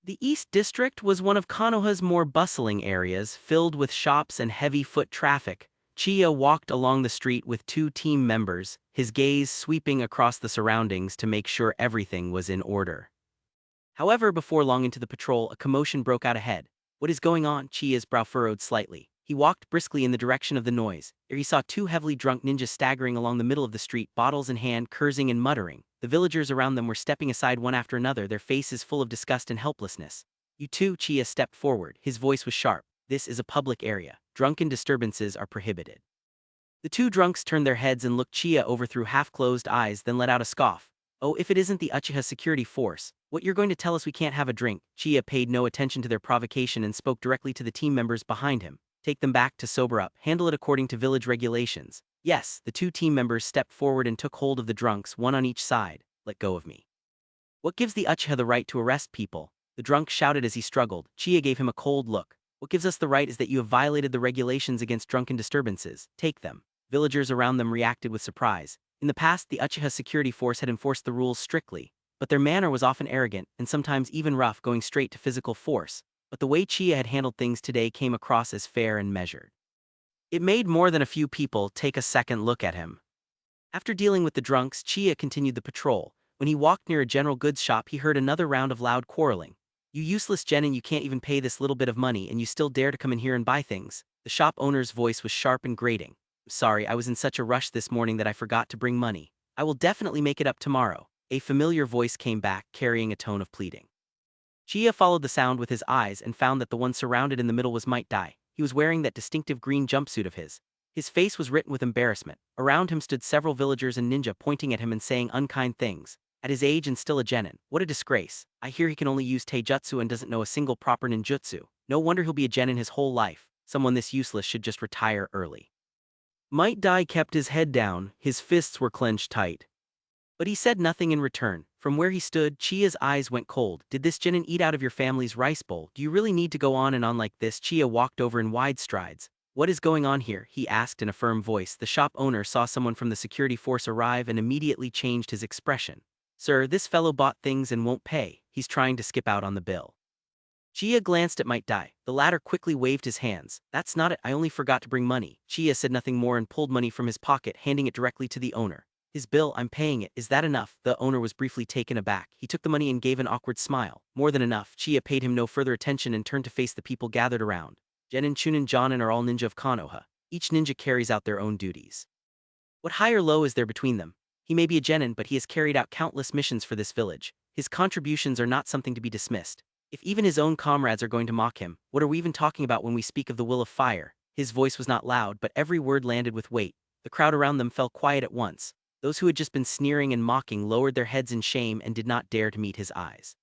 The East District was one of Konoha's more bustling areas, filled with shops and heavy foot traffic. Chiya walked along the street with two team members, his gaze sweeping across the surroundings to make sure everything was in order. However, before long into the patrol, a commotion broke out ahead. What is going on? Chiya's brow furrowed slightly. He walked briskly in the direction of the noise. There he saw two heavily drunk ninjas staggering along the middle of the street, bottles in hand, cursing and muttering. The villagers around them were stepping aside one after another, their faces full of disgust and helplessness. You two, Chiya stepped forward. His voice was sharp. This is a public area. Drunken disturbances are prohibited. The two drunks turned their heads and looked Chiya over through half-closed eyes, then let out a scoff. Oh, if it isn't the Uchiha security force, what you're going to tell us we can't have a drink? Chiya paid no attention to their provocation and spoke directly to the team members behind him. Take them back to sober up, handle it according to village regulations. Yes, the two team members stepped forward and took hold of the drunks, one on each side. Let go of me. What gives the Uchiha the right to arrest people? The drunk shouted as he struggled. Chiya gave him a cold look. What gives us the right is that you have violated the regulations against drunken disturbances. Take them. Villagers around them reacted with surprise. In the past, the Uchiha security force had enforced the rules strictly, but their manner was often arrogant and sometimes even rough, going straight to physical force. But the way Chiya had handled things today came across as fair and measured. It made more than a few people take a second look at him. After dealing with the drunks, Chiya continued the patrol. When he walked near a general goods shop, he heard another round of loud quarreling. You useless genin, you can't even pay this little bit of money and you still dare to come in here and buy things. The shop owner's voice was sharp and grating. Sorry, I was in such a rush this morning that I forgot to bring money. I will definitely make it up tomorrow. A familiar voice came back, carrying a tone of pleading. Chiya followed the sound with his eyes and found that the one surrounded in the middle was Might Dai. He was wearing that distinctive green jumpsuit of his. His face was written with embarrassment. Around him stood several villagers and ninja, pointing at him and saying unkind things. At his age and still a genin, what a disgrace. I hear he can only use taijutsu and doesn't know a single proper ninjutsu. No wonder he'll be a genin his whole life. Someone this useless should just retire early. Might Dai kept his head down, his fists were clenched tight. But he said nothing in return. From where he stood, Chiya's eyes went cold. Did this genin eat out of your family's rice bowl? Do you really need to go on and on like this? Chiya walked over in wide strides. What is going on here? He asked in a firm voice. The shop owner saw someone from the security force arrive and immediately changed his expression. Sir, this fellow bought things and won't pay. He's trying to skip out on the bill. Chiya glanced at Might Dai. The latter quickly waved his hands. That's not it, I only forgot to bring money. Chiya said nothing more and pulled money from his pocket, handing it directly to the owner. His bill, I'm paying it. Is that enough? The owner was briefly taken aback. He took the money and gave an awkward smile. More than enough. Chiya paid him no further attention and turned to face the people gathered around. Genin, Chunin, Jonin are all ninja of Konoha. Each ninja carries out their own duties. What high or low is there between them? He may be a genin, but he has carried out countless missions for this village. His contributions are not something to be dismissed. If even his own comrades are going to mock him, what are we even talking about when we speak of the will of fire? His voice was not loud, but every word landed with weight. The crowd around them fell quiet at once. Those who had just been sneering and mocking lowered their heads in shame and did not dare to meet his eyes.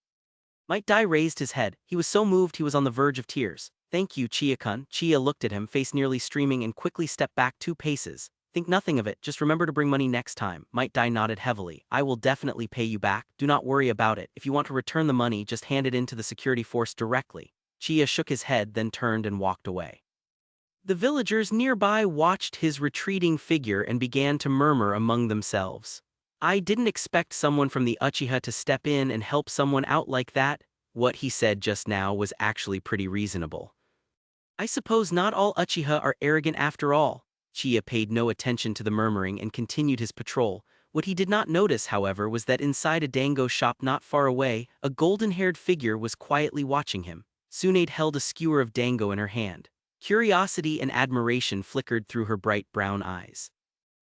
Might Dai raised his head. He was so moved he was on the verge of tears. Thank you, Chiya-kun. Chiya looked at him, face nearly streaming, and quickly stepped back 2 paces. Think nothing of it, just remember to bring money next time. Might Dai nodded heavily. I will definitely pay you back. Do not worry about it. If you want to return the money, just hand it in to the security force directly. Chiya shook his head, then turned and walked away. The villagers nearby watched his retreating figure and began to murmur among themselves. I didn't expect someone from the Uchiha to step in and help someone out like that. What he said just now was actually pretty reasonable. I suppose not all Uchiha are arrogant after all. Chiya paid no attention to the murmuring and continued his patrol. What he did not notice, however, was that inside a dango shop not far away, a golden-haired figure was quietly watching him. Tsunade held a skewer of dango in her hand. Curiosity and admiration flickered through her bright brown eyes.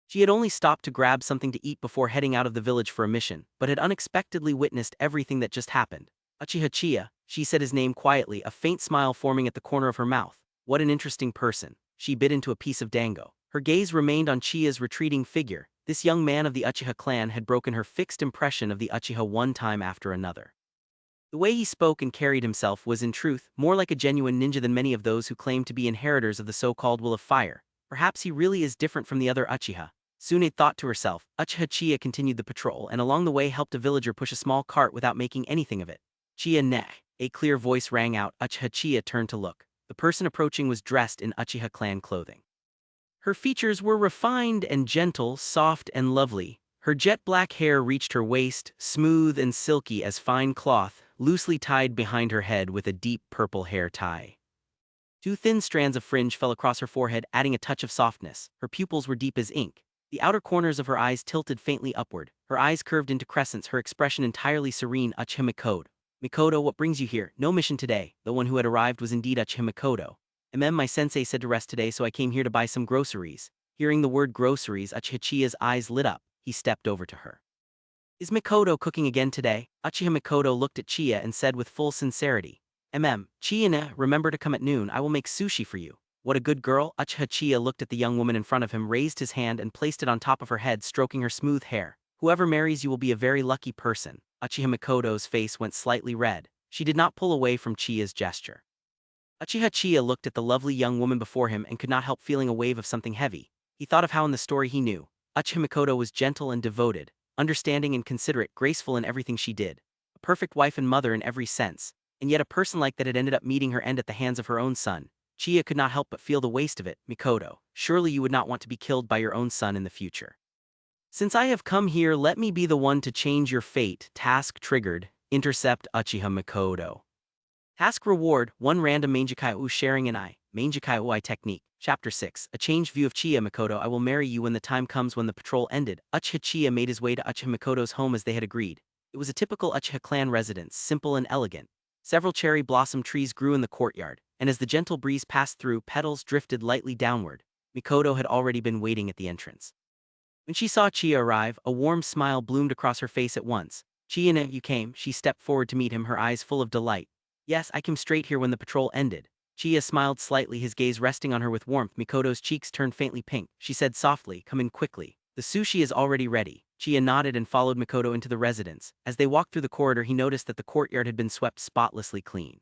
She had only stopped to grab something to eat before heading out of the village for a mission, but had unexpectedly witnessed everything that just happened. Uchiha Chiya, she said his name quietly, a faint smile forming at the corner of her mouth. What an interesting person. She bit into a piece of dango. Her gaze remained on Chiya's retreating figure. This young man of the Uchiha clan had broken her fixed impression of the Uchiha one time after another. The way he spoke and carried himself was in truth more like a genuine ninja than many of those who claim to be inheritors of the so-called will of fire. Perhaps he really is different from the other Uchiha. Tsunade thought to herself. Uchiha Chiya continued the patrol and along the way helped a villager push a small cart without making anything of it. Chiya ne. A clear voice rang out. Uchiha Chiya turned to look. The person approaching was dressed in Uchiha clan clothing. Her features were refined and gentle, soft and lovely. Her jet black hair reached her waist, smooth and silky as fine cloth, loosely tied behind her head with a deep purple hair tie. 2 thin strands of fringe fell across her forehead, adding a touch of softness. Her pupils were deep as ink. The outer corners of her eyes tilted faintly upward. Her eyes curved into crescents, her expression entirely serene. Uchiha Mikoto. Mikoto, what brings you here? No mission today. The one who had arrived was indeed Uchiha Mikoto. My sensei said to rest today, so I came here to buy some groceries. Hearing the word groceries, Uchiha Chiya's eyes lit up. He stepped over to her. Is Mikoto cooking again today? Uchiha Mikoto looked at Chiya and said with full sincerity. Chiya, remember to come at noon, I will make sushi for you. What a good girl. Uchiha Chiya looked at the young woman in front of him, raised his hand and placed it on top of her head, stroking her smooth hair. Whoever marries you will be a very lucky person. Uchiha Mikoto's face went slightly red. She did not pull away from Chiya's gesture. Uchiha Chiya looked at the lovely young woman before him and could not help feeling a wave of something heavy. He thought of how in the story he knew, Uchiha Mikoto was gentle and devoted, understanding and considerate, graceful in everything she did. A perfect wife and mother in every sense. And yet a person like that had ended up meeting her end at the hands of her own son. Chiya could not help but feel the waste of it. Mikoto, surely you would not want to be killed by your own son in the future. Since I have come here, let me be the one to change your fate. Task triggered. Intercept Uchiha Mikoto. Task reward, 1 random Manjikai sharing an eye. Manjikai technique. Chapter 6. A changed view of Chiya. Mikoto, I will marry you when the time comes. When the patrol ended, Uchiha Chiya made his way to Uchiha Mikoto's home as they had agreed. It was a typical Uchiha clan residence, simple and elegant. Several cherry blossom trees grew in the courtyard, and as the gentle breeze passed through, petals drifted lightly downward. Mikoto had already been waiting at the entrance. When she saw Chiya arrive, a warm smile bloomed across her face at once. Chiya, you came. She stepped forward to meet him, her eyes full of delight. Yes, I came straight here when the patrol ended. Chiya smiled slightly, his gaze resting on her with warmth. Mikoto's cheeks turned faintly pink. She said softly, come in quickly. The sushi is already ready. Chiya nodded and followed Mikoto into the residence. As they walked through the corridor, he noticed that the courtyard had been swept spotlessly clean.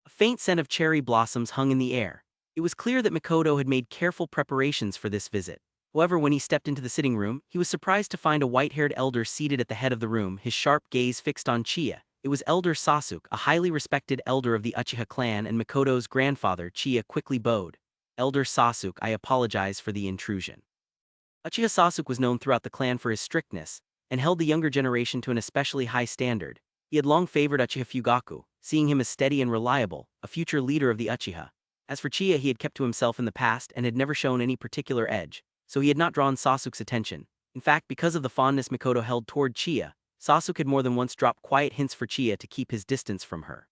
A faint scent of cherry blossoms hung in the air. It was clear that Mikoto had made careful preparations for this visit. However, when he stepped into the sitting room, he was surprised to find a white-haired elder seated at the head of the room, his sharp gaze fixed on Chiya. It was Elder Sasuke, a highly respected elder of the Uchiha clan and Mikoto's grandfather. Chiya quickly bowed. Elder Sasuke, I apologize for the intrusion. Uchiha Sasuke was known throughout the clan for his strictness, and held the younger generation to an especially high standard. He had long favored Uchiha Fugaku, seeing him as steady and reliable, a future leader of the Uchiha. As for Chiya, he had kept to himself in the past and had never shown any particular edge, so he had not drawn Sasuke's attention. In fact, because of the fondness Mikoto held toward Chiya, Sasuke had more than once dropped quiet hints for Chiya to keep his distance from her.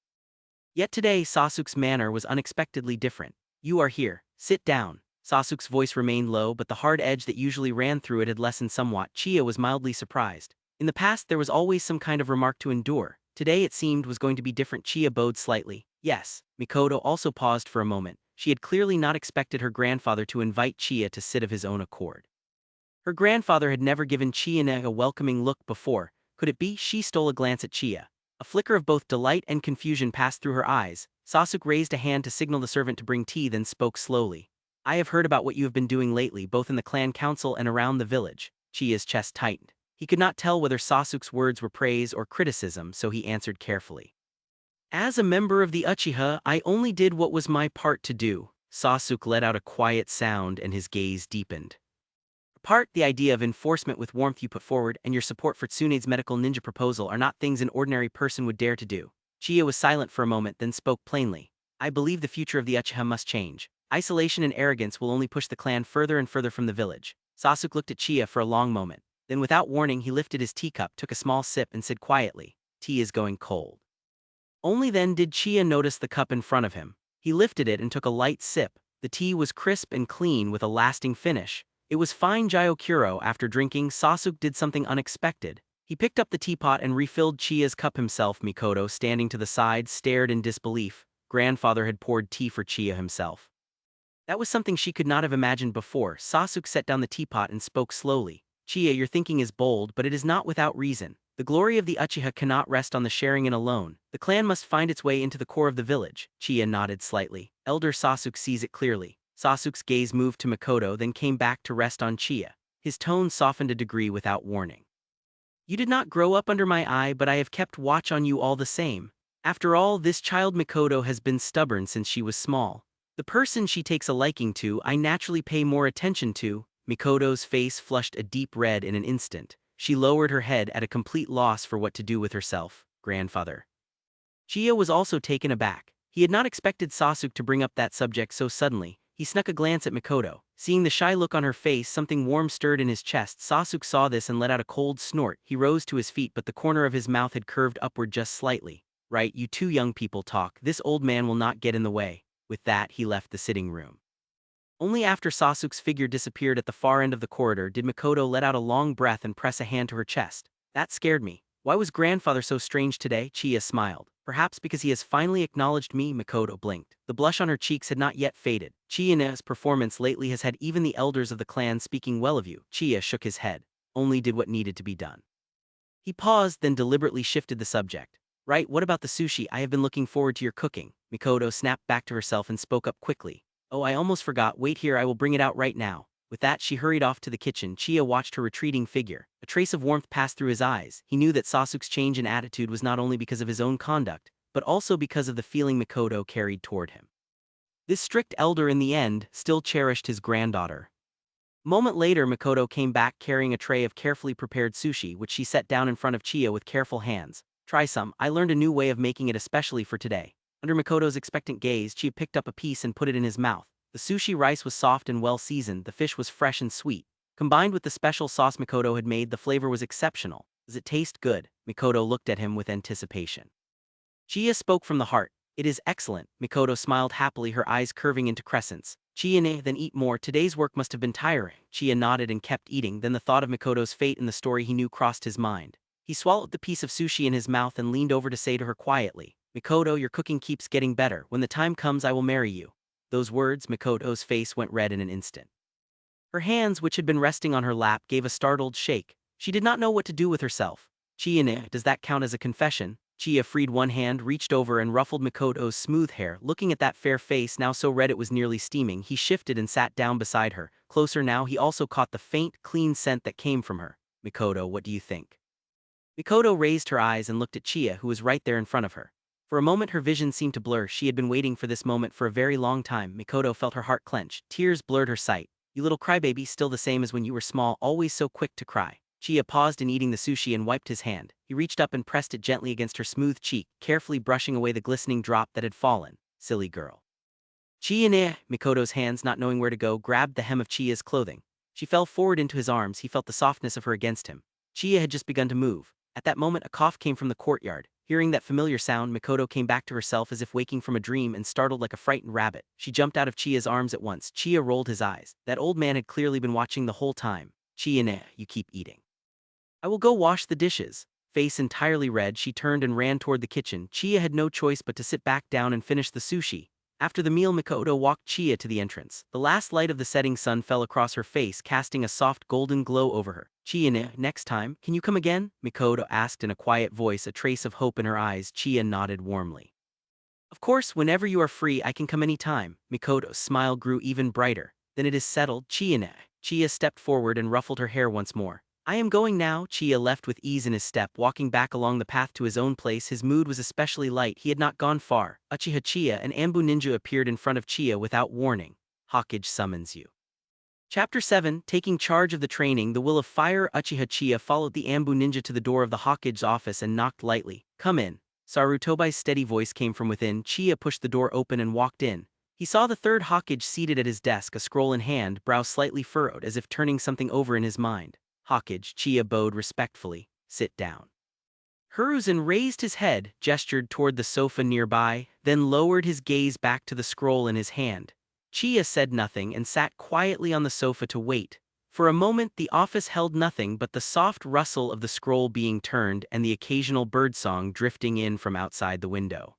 Yet today, Sasuke's manner was unexpectedly different. You are here, sit down. Sasuke's voice remained low, but the hard edge that usually ran through it had lessened somewhat. Chiya was mildly surprised. In the past, there was always some kind of remark to endure. Today, it seemed, was going to be different. Chiya bowed slightly. Yes. Mikoto also paused for a moment. She had clearly not expected her grandfather to invite Chiya to sit of his own accord. Her grandfather had never given Chiya a welcoming look before. Could it be? She stole a glance at Chiya. A flicker of both delight and confusion passed through her eyes. Sasuke raised a hand to signal the servant to bring tea, then spoke slowly. I have heard about what you have been doing lately, both in the clan council and around the village. Chiya's chest tightened. He could not tell whether Sasuke's words were praise or criticism, so he answered carefully. As a member of the Uchiha, I only did what was my part to do. Sasuke let out a quiet sound and his gaze deepened. Part, the idea of enforcement with warmth you put forward and your support for Tsunade's medical ninja proposal are not things an ordinary person would dare to do. Chiya was silent for a moment, then spoke plainly. I believe the future of the Uchiha must change. Isolation and arrogance will only push the clan further and further from the village. Sasuke looked at Chiya for a long moment. Then without warning he lifted his teacup, took a small sip and said quietly, tea is going cold. Only then did Chiya notice the cup in front of him. He lifted it and took a light sip. The tea was crisp and clean with a lasting finish. It was fine Gyokuro. After drinking, Sasuke did something unexpected. He picked up the teapot and refilled Chiya's cup himself. Mikoto, standing to the side, stared in disbelief. Grandfather had poured tea for Chiya himself. That was something she could not have imagined before. Sasuke set down the teapot and spoke slowly. Chiya, your thinking is bold, but it is not without reason. The glory of the Uchiha cannot rest on the sharing in alone. The clan must find its way into the core of the village. Chiya nodded slightly. Elder Sasuke sees it clearly. Sasuke's gaze moved to Mikoto, then came back to rest on Chiya. His tone softened a degree without warning. You did not grow up under my eye, but I have kept watch on you all the same. After all, this child Mikoto has been stubborn since she was small. The person she takes a liking to, I naturally pay more attention to. Mikoto's face flushed a deep red in an instant. She lowered her head at a complete loss for what to do with herself. Grandfather. Chiya was also taken aback. He had not expected Sasuke to bring up that subject so suddenly. He snuck a glance at Mikoto. Seeing the shy look on her face, something warm stirred in his chest. Sasuke saw this and let out a cold snort. He rose to his feet, but the corner of his mouth had curved upward just slightly. Right, you two young people talk. This old man will not get in the way. With that, he left the sitting room. Only after Sasuke's figure disappeared at the far end of the corridor did Mikoto let out a long breath and press a hand to her chest. That scared me. Why was grandfather so strange today? Chiya smiled. Perhaps because he has finally acknowledged me, Mikoto blinked. The blush on her cheeks had not yet faded. Chiya's performance lately has had even the elders of the clan speaking well of you. Chiya shook his head. Only did what needed to be done. He paused, then deliberately shifted the subject. Right, what about the sushi? I have been looking forward to your cooking. Mikoto snapped back to herself and spoke up quickly. Oh, I almost forgot. Wait here, I will bring it out right now. With that, she hurried off to the kitchen. Chiya watched her retreating figure. A trace of warmth passed through his eyes. He knew that Sasuke's change in attitude was not only because of his own conduct, but also because of the feeling Mikoto carried toward him. This strict elder in the end still cherished his granddaughter. A moment later, Mikoto came back carrying a tray of carefully prepared sushi, which she set down in front of Chiya with careful hands. Try some. I learned a new way of making it especially for today. Under Mikoto's expectant gaze, Chiya picked up a piece and put it in his mouth. The sushi rice was soft and well seasoned, the fish was fresh and sweet. Combined with the special sauce Mikoto had made, the flavor was exceptional. Does it taste good? Mikoto looked at him with anticipation. Chiya spoke from the heart. It is excellent. Mikoto smiled happily, her eyes curving into crescents. Chiya, then eat more. Today's work must have been tiring. Chiya nodded and kept eating, then the thought of Mikoto's fate and the story he knew crossed his mind. He swallowed the piece of sushi in his mouth and leaned over to say to her quietly, Mikoto, your cooking keeps getting better. When the time comes, I will marry you. Those words, Mikoto's face went red in an instant. Her hands, which had been resting on her lap, gave a startled shake. She did not know what to do with herself. Chiya, does that count as a confession? Chiya freed one hand, reached over and ruffled Mikoto's smooth hair. Looking at that fair face, now so red it was nearly steaming, he shifted and sat down beside her. Closer now, he also caught the faint, clean scent that came from her. Mikoto, what do you think? Mikoto raised her eyes and looked at Chiya, who was right there in front of her. For a moment her vision seemed to blur. She had been waiting for this moment for a very long time. Mikoto felt her heart clench. Tears blurred her sight. You little crybaby, still the same as when you were small, always so quick to cry. Chiya paused in eating the sushi and wiped his hand. He reached up and pressed it gently against her smooth cheek, carefully brushing away the glistening drop that had fallen. Silly girl. Chiya, Mikoto's hands, not knowing where to go, grabbed the hem of Chiya's clothing. She fell forward into his arms. He felt the softness of her against him. Chiya had just begun to move. At that moment, a cough came from the courtyard. Hearing that familiar sound, Mikoto came back to herself as if waking from a dream and startled like a frightened rabbit. She jumped out of Chiya's arms at once. Chiya rolled his eyes. That old man had clearly been watching the whole time. Chiya, you keep eating. I will go wash the dishes. Face entirely red, she turned and ran toward the kitchen. Chiya had no choice but to sit back down and finish the sushi. After the meal, Mikoto walked Chiya to the entrance. The last light of the setting sun fell across her face, casting a soft golden glow over her. Chiya, next time, can you come again? Mikoto asked in a quiet voice, a trace of hope in her eyes. Chiya nodded warmly. Of course, whenever you are free, I can come any time. Mikoto's smile grew even brighter. Then it is settled, Chiya. Chiya stepped forward and ruffled her hair once more. I am going now. Chiya left with ease in his step, walking back along the path to his own place. His mood was especially light. He had not gone far. Uchiha Chiya, an Ambu ninja, appeared in front of Chiya without warning. Hokage summons you. Chapter 7, taking charge of the training, the will of fire. Uchiha Chiya followed the Ambu ninja to the door of the Hokage's office and knocked lightly. Come in. Sarutobai's steady voice came from within. Chiya pushed the door open and walked in. He saw the third Hokage seated at his desk, a scroll in hand, brow slightly furrowed as if turning something over in his mind. Hokage, Chiya bowed respectfully. Sit down. Hiruzen raised his head, gestured toward the sofa nearby, then lowered his gaze back to the scroll in his hand. Chiya said nothing and sat quietly on the sofa to wait. For a moment the office held nothing but the soft rustle of the scroll being turned and the occasional birdsong drifting in from outside the window.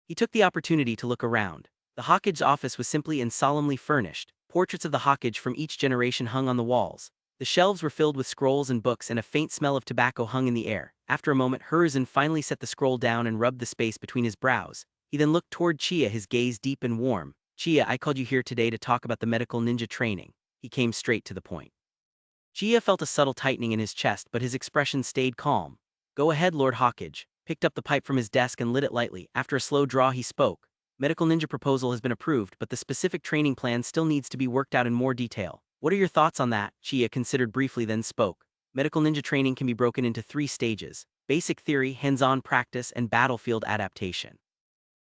He took the opportunity to look around. The Hokage's office was simply and solemnly furnished. Portraits of the Hokage from each generation hung on the walls. The shelves were filled with scrolls and books, and a faint smell of tobacco hung in the air. After a moment, Hiruzen finally set the scroll down and rubbed the space between his brows. He then looked toward Chiya, his gaze deep and warm. Chiya, I called you here today to talk about the medical ninja training. He came straight to the point. Chiya felt a subtle tightening in his chest, but his expression stayed calm. Go ahead, Lord Hokage. Picked up the pipe from his desk and lit it lightly. After a slow draw, he spoke. Medical ninja proposal has been approved, but the specific training plan still needs to be worked out in more detail. What are your thoughts on that? Chiya considered briefly, then spoke. Medical ninja training can be broken into 3 stages: basic theory, hands-on practice, and battlefield adaptation.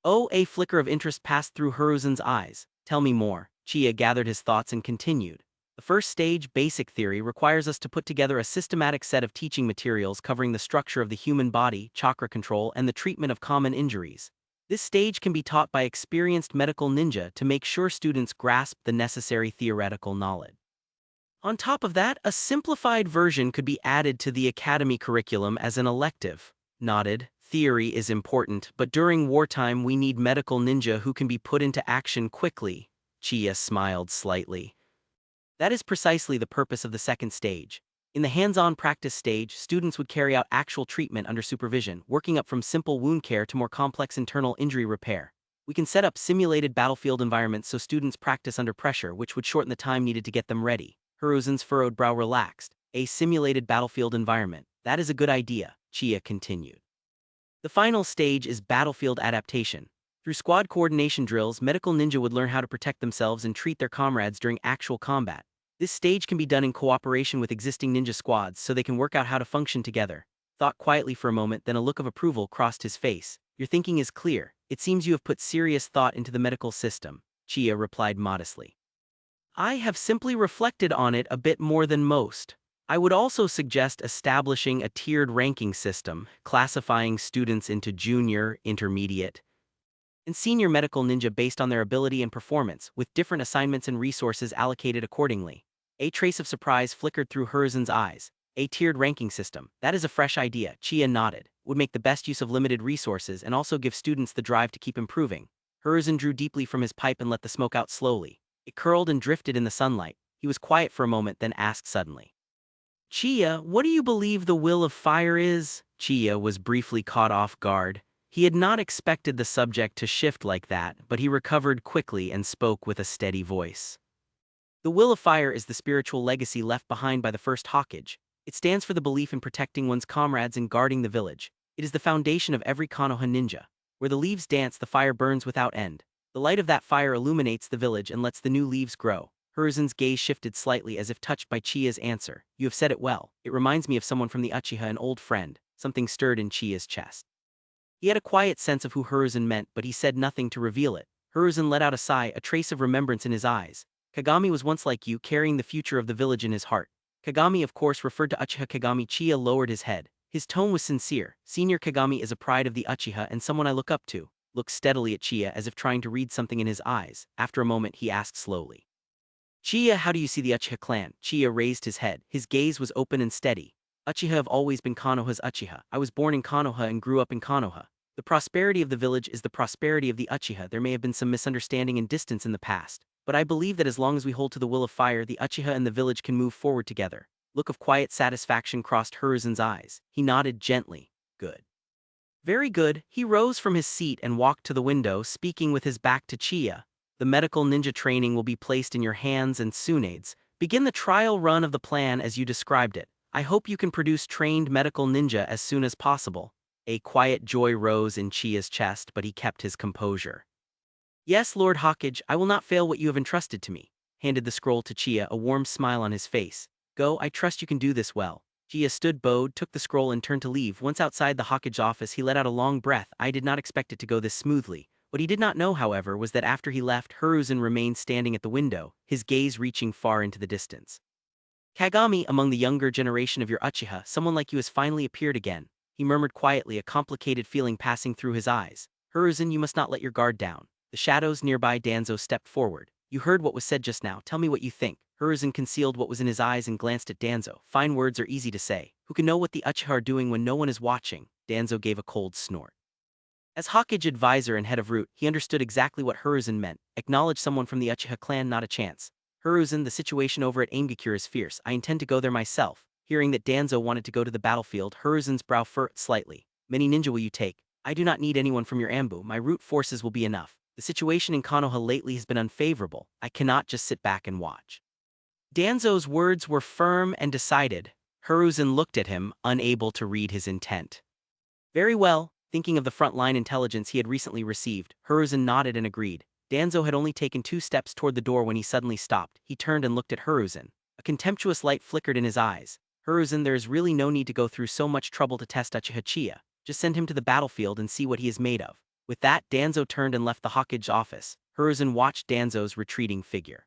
Oh, a flicker of interest passed through Hiruzen's eyes. Tell me more. Chiya gathered his thoughts and continued. The first stage, basic theory, requires us to put together a systematic set of teaching materials covering the structure of the human body, chakra control, and the treatment of common injuries. This stage can be taught by experienced medical ninja to make sure students grasp the necessary theoretical knowledge. On top of that, a simplified version could be added to the academy curriculum as an elective. Nodded. Theory is important, but during wartime we need medical ninja who can be put into action quickly. Chiya smiled slightly. That is precisely the purpose of the second stage. In the hands-on practice stage, students would carry out actual treatment under supervision, working up from simple wound care to more complex internal injury repair. We can set up simulated battlefield environments so students practice under pressure, which would shorten the time needed to get them ready. Hiruzen's furrowed brow relaxed. A simulated battlefield environment. That is a good idea, Chiya continued. The final stage is battlefield adaptation. Through squad coordination drills, medical ninja would learn how to protect themselves and treat their comrades during actual combat. This stage can be done in cooperation with existing ninja squads so they can work out how to function together. Thought quietly for a moment, then a look of approval crossed his face. Your thinking is clear. It seems you have put serious thought into the medical system, Chiya replied modestly. I have simply reflected on it a bit more than most. I would also suggest establishing a tiered ranking system, classifying students into junior, intermediate, and senior medical ninja based on their ability and performance, with different assignments and resources allocated accordingly. A trace of surprise flickered through Hiruzen's eyes. A tiered ranking system. That is a fresh idea, Chiya nodded. Would make the best use of limited resources and also give students the drive to keep improving. Hiruzen drew deeply from his pipe and let the smoke out slowly. It curled and drifted in the sunlight. He was quiet for a moment, then asked suddenly. Chiya, what do you believe the will of fire is? Chiya was briefly caught off guard. He had not expected the subject to shift like that, but he recovered quickly and spoke with a steady voice. The will of fire is the spiritual legacy left behind by the first Hokage. It stands for the belief in protecting one's comrades and guarding the village. It is the foundation of every Konoha ninja. Where the leaves dance, the fire burns without end. The light of that fire illuminates the village and lets the new leaves grow. Hiruzen's gaze shifted slightly as if touched by Chiya's answer. You have said it well. It reminds me of someone from the Uchiha, an old friend. Something stirred in Chiya's chest. He had a quiet sense of who Hiruzen meant, but he said nothing to reveal it. Hiruzen let out a sigh, a trace of remembrance in his eyes. Kagami was once like you, carrying the future of the village in his heart. Kagami of course referred to Uchiha Kagami. Chiya lowered his head. His tone was sincere. Senior Kagami is a pride of the Uchiha and someone I look up to. Looked steadily at Chiya as if trying to read something in his eyes. After a moment he asked slowly. Chiya, how do you see the Uchiha clan? Chiya raised his head. His gaze was open and steady. Uchiha have always been Konoha's Uchiha. I was born in Konoha and grew up in Konoha. The prosperity of the village is the prosperity of the Uchiha. There may have been some misunderstanding and distance in the past, but I believe that as long as we hold to the will of fire, the Uchiha and the village can move forward together. Look of quiet satisfaction crossed Hiruzen's eyes. He nodded gently. Good. Very good. He rose from his seat and walked to the window, speaking with his back to Chiya. The medical ninja training will be placed in your hands and Tsunade's. Begin the trial run of the plan as you described it. I hope you can produce trained medical ninja as soon as possible. A quiet joy rose in Chiya's chest, but he kept his composure. Yes, Lord Hokage, I will not fail what you have entrusted to me. Handed the scroll to Chiya, a warm smile on his face. Go, I trust you can do this well. Chiya stood bowed, took the scroll and turned to leave. Once outside the Hokage office he let out a long breath. I did not expect it to go this smoothly. What he did not know, however, was that after he left, Hiruzen remained standing at the window, his gaze reaching far into the distance. Kagami, among the younger generation of your Uchiha, someone like you has finally appeared again. He murmured quietly, a complicated feeling passing through his eyes. Hiruzen, you must not let your guard down. The shadows nearby. Danzo stepped forward. You heard what was said just now. Tell me what you think. Hiruzen concealed what was in his eyes and glanced at Danzo. Fine words are easy to say. Who can know what the Uchiha are doing when no one is watching? Danzo gave a cold snort. As Hokage advisor and head of Root, he understood exactly what Hiruzen meant. Acknowledge someone from the Uchiha clan, not a chance. Hiruzen, the situation over at Aimgakure is fierce. I intend to go there myself. Hearing that Danzo wanted to go to the battlefield, Hiruzen's brow furrowed slightly. Many ninja will you take? I do not need anyone from your Ambu. My Root forces will be enough. The situation in Konoha lately has been unfavorable. I cannot just sit back and watch. Danzo's words were firm and decided. Hiruzen looked at him, unable to read his intent. Very well. Thinking of the front-line intelligence he had recently received, Hiruzen nodded and agreed. Danzo had only taken 2 steps toward the door when he suddenly stopped. He turned and looked at Hiruzen. A contemptuous light flickered in his eyes. Hiruzen, there is really no need to go through so much trouble to test Uchiha Chiya. Just send him to the battlefield and see what he is made of. With that, Danzo turned and left the Hokage office. Hiruzen watched Danzo's retreating figure.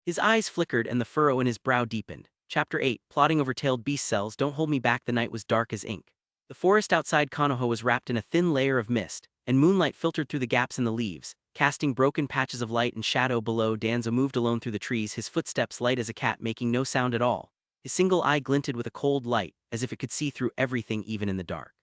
His eyes flickered and the furrow in his brow deepened. Chapter 8, Plotting over tailed beast cells. Don't hold me back. The night was dark as ink. The forest outside Konoha was wrapped in a thin layer of mist, and moonlight filtered through the gaps in the leaves, casting broken patches of light and shadow below. Danzo moved alone through the trees, his footsteps light as a cat, making no sound at all. His single eye glinted with a cold light, as if it could see through everything even in the dark.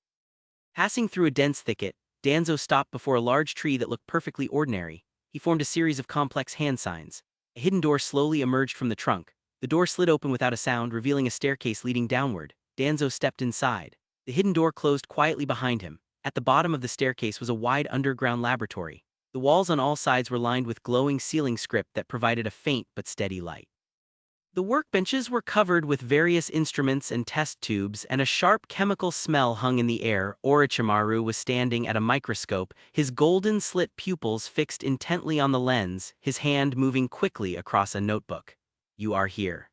Passing through a dense thicket, Danzo stopped before a large tree that looked perfectly ordinary. He formed a series of complex hand signs. A hidden door slowly emerged from the trunk. The door slid open without a sound, revealing a staircase leading downward. Danzo stepped inside. The hidden door closed quietly behind him. At the bottom of the staircase was a wide underground laboratory. The walls on all sides were lined with glowing ceiling script that provided a faint but steady light. The workbenches were covered with various instruments and test tubes, and a sharp chemical smell hung in the air. Orochimaru was standing at a microscope, his golden slit pupils fixed intently on the lens, his hand moving quickly across a notebook. "You are here,"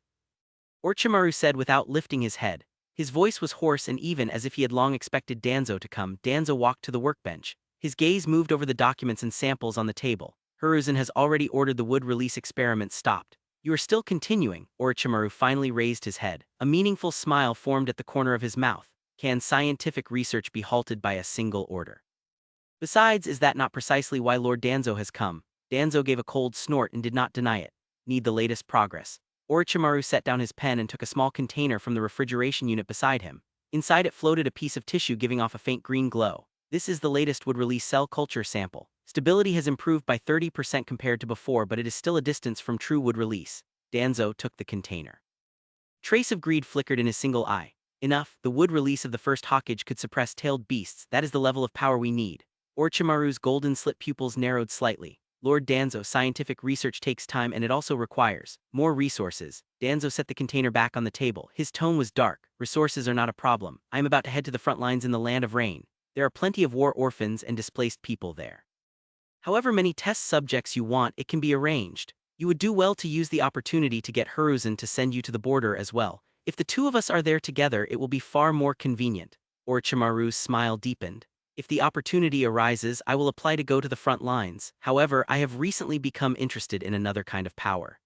Orochimaru said without lifting his head. His voice was hoarse and even, as if he had long expected Danzo to come. Danzo walked to the workbench. His gaze moved over the documents and samples on the table. "Hiruzen has already ordered the wood release experiment stopped. You are still continuing." Orochimaru finally raised his head. A meaningful smile formed at the corner of his mouth. "Can scientific research be halted by a single order? Besides, is that not precisely why Lord Danzo has come?" Danzo gave a cold snort and did not deny it. "Need the latest progress." Orochimaru set down his pen and took a small container from the refrigeration unit beside him. Inside it floated a piece of tissue giving off a faint green glow. "This is the latest wood release cell culture sample. Stability has improved by 30% compared to before, but it is still a distance from true wood release." Danzo took the container. Trace of greed flickered in his single eye. "Enough, the wood release of the first Hokage could suppress tailed beasts. That is the level of power we need." Orochimaru's golden slit pupils narrowed slightly. "Lord Danzo, scientific research takes time and it also requires more resources." Danzo set the container back on the table. His tone was dark. "Resources are not a problem. I am about to head to the front lines in the land of rain. There are plenty of war orphans and displaced people there. However many test subjects you want, it can be arranged. You would do well to use the opportunity to get Hiruzen to send you to the border as well. If the two of us are there together, it will be far more convenient." Orochimaru's smile deepened. "If the opportunity arises, I will apply to go to the front lines. However, I have recently become interested in another kind of power."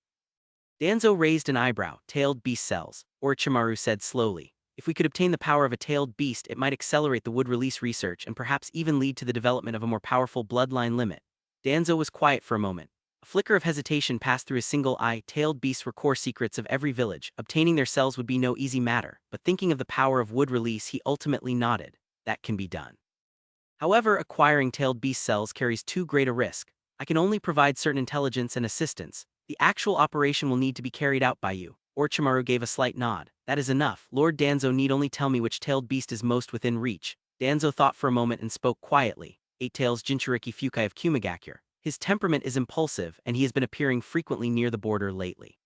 Danzo raised an eyebrow. "Tailed beast cells," Orochimaru said slowly. "If we could obtain the power of a tailed beast, it might accelerate the wood release research and perhaps even lead to the development of a more powerful bloodline limit." Danzo was quiet for a moment. A flicker of hesitation passed through his single eye. Tailed beasts were core secrets of every village. Obtaining their cells would be no easy matter, but thinking of the power of wood release, he ultimately nodded. "That can be done. However, acquiring tailed beast cells carries too great a risk. I can only provide certain intelligence and assistance. The actual operation will need to be carried out by you." Orochimaru gave a slight nod. "That is enough. Lord Danzo need only tell me which tailed beast is most within reach." Danzo thought for a moment and spoke quietly. "Eight Tails Jinchuriki Fukai of Kumigakure. His temperament is impulsive, and he has been appearing frequently near the border lately.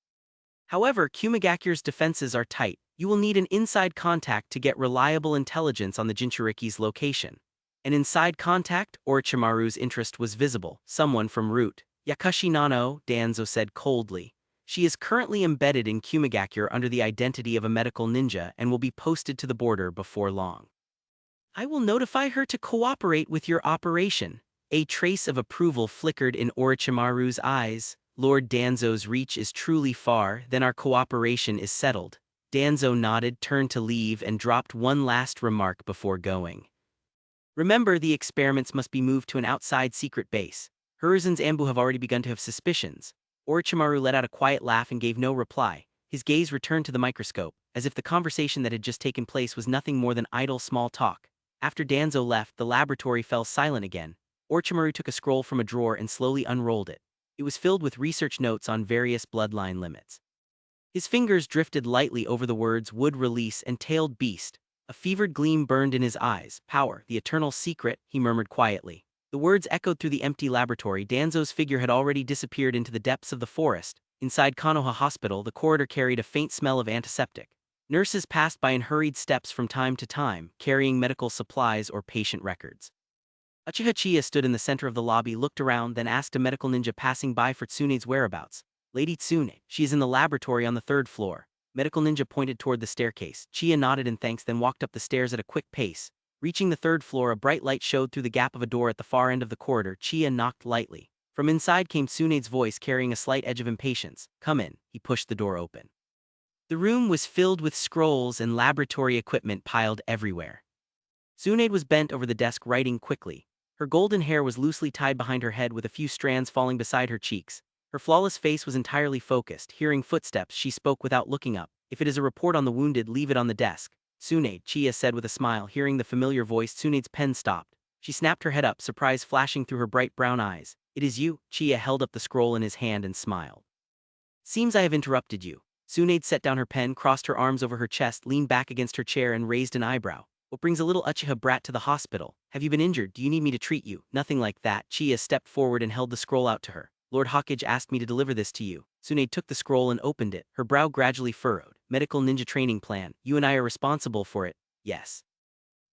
However, Kumigakure's defenses are tight. You will need an inside contact to get reliable intelligence on the Jinchuriki's location." An inside contact? Orochimaru's interest was visible. "Someone from Root Yakushi Nano," Danzo said coldly. "She is currently embedded in Kumigakure under the identity of a medical ninja and will be posted to the border before long. I will notify her to cooperate with your operation." A trace of approval flickered in Orochimaru's eyes. "Lord Danzo's reach is truly far, then our cooperation is settled." Danzo nodded, turned to leave, and dropped one last remark before going. "Remember, the experiments must be moved to an outside secret base. Hiruzen's Ambu have already begun to have suspicions." Orochimaru let out a quiet laugh and gave no reply. His gaze returned to the microscope, as if the conversation that had just taken place was nothing more than idle small talk. After Danzo left, the laboratory fell silent again. Orochimaru took a scroll from a drawer and slowly unrolled it. It was filled with research notes on various bloodline limits. His fingers drifted lightly over the words wood release and tailed beast. A fevered gleam burned in his eyes. "Power, the eternal secret," he murmured quietly. The words echoed through the empty laboratory. Danzo's figure had already disappeared into the depths of the forest. Inside Konoha Hospital, the corridor carried a faint smell of antiseptic. Nurses passed by in hurried steps from time to time, carrying medical supplies or patient records. Uchiha Chiya stood in the center of the lobby, looked around, then asked a medical ninja passing by for Tsunade's whereabouts. "Lady Tsunade, she is in the laboratory on the 3rd floor." Medical ninja pointed toward the staircase. Chiya nodded in thanks, then walked up the stairs at a quick pace. Reaching the 3rd floor, a bright light showed through the gap of a door at the far end of the corridor. Chiya knocked lightly. From inside came Tsunade's voice, carrying a slight edge of impatience. "Come in." He pushed the door open. The room was filled with scrolls and laboratory equipment piled everywhere. Tsunade was bent over the desk, writing quickly. Her golden hair was loosely tied behind her head, with a few strands falling beside her cheeks. Her flawless face was entirely focused. Hearing footsteps, she spoke without looking up. "If it is a report on the wounded, leave it on the desk." Tsunade, Chiya said with a smile. Hearing the familiar voice, Tsunade's pen stopped. She snapped her head up, surprise flashing through her bright brown eyes. It is you. Chiya held up the scroll in his hand and smiled. Seems I have interrupted you. Tsunade set down her pen, crossed her arms over her chest, leaned back against her chair and raised an eyebrow. What brings a little Uchiha brat to the hospital? Have you been injured? Do you need me to treat you? Nothing like that. Chiya stepped forward and held the scroll out to her. Lord Hokage asked me to deliver this to you. Tsunade took the scroll and opened it, her brow gradually furrowed. Medical ninja training plan. You and I are responsible for it. Yes.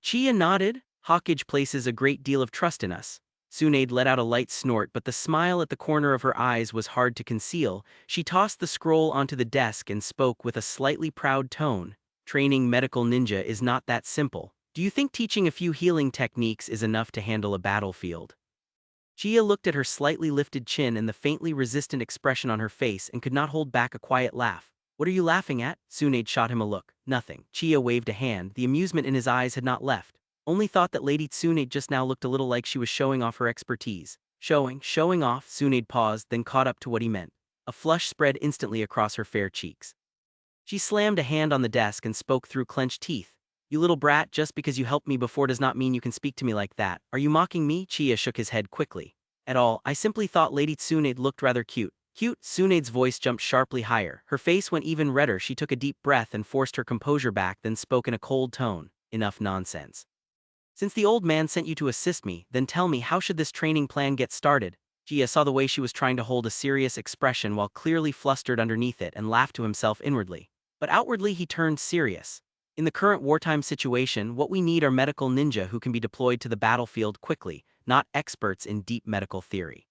Chiya nodded. Hokage places a great deal of trust in us. Tsunade let out a light snort, but the smile at the corner of her eyes was hard to conceal. She tossed the scroll onto the desk and spoke with a slightly proud tone. Training medical ninja is not that simple. Do you think teaching a few healing techniques is enough to handle a battlefield? Chiya looked at her slightly lifted chin and the faintly resistant expression on her face and could not hold back a quiet laugh. What are you laughing at? Tsunade shot him a look. Nothing. Chiya waved a hand. The amusement in his eyes had not left. Only thought that Lady Tsunade just now looked a little like she was showing off her expertise. Showing off. Tsunade paused, then caught up to what he meant. A flush spread instantly across her fair cheeks. She slammed a hand on the desk and spoke through clenched teeth. You little brat, just because you helped me before does not mean you can speak to me like that. Are you mocking me? Chiya shook his head quickly. At all, I simply thought Lady Tsunade looked rather cute. Cute? Tsunade's voice jumped sharply higher. Her face went even redder. She took a deep breath and forced her composure back, then spoke in a cold tone. Enough nonsense. Since the old man sent you to assist me, then tell me, how should this training plan get started? Chiya saw the way she was trying to hold a serious expression while clearly flustered underneath it and laughed to himself inwardly. But outwardly he turned serious. In the current wartime situation, what we need are medical ninja who can be deployed to the battlefield quickly, not experts in deep medical theory.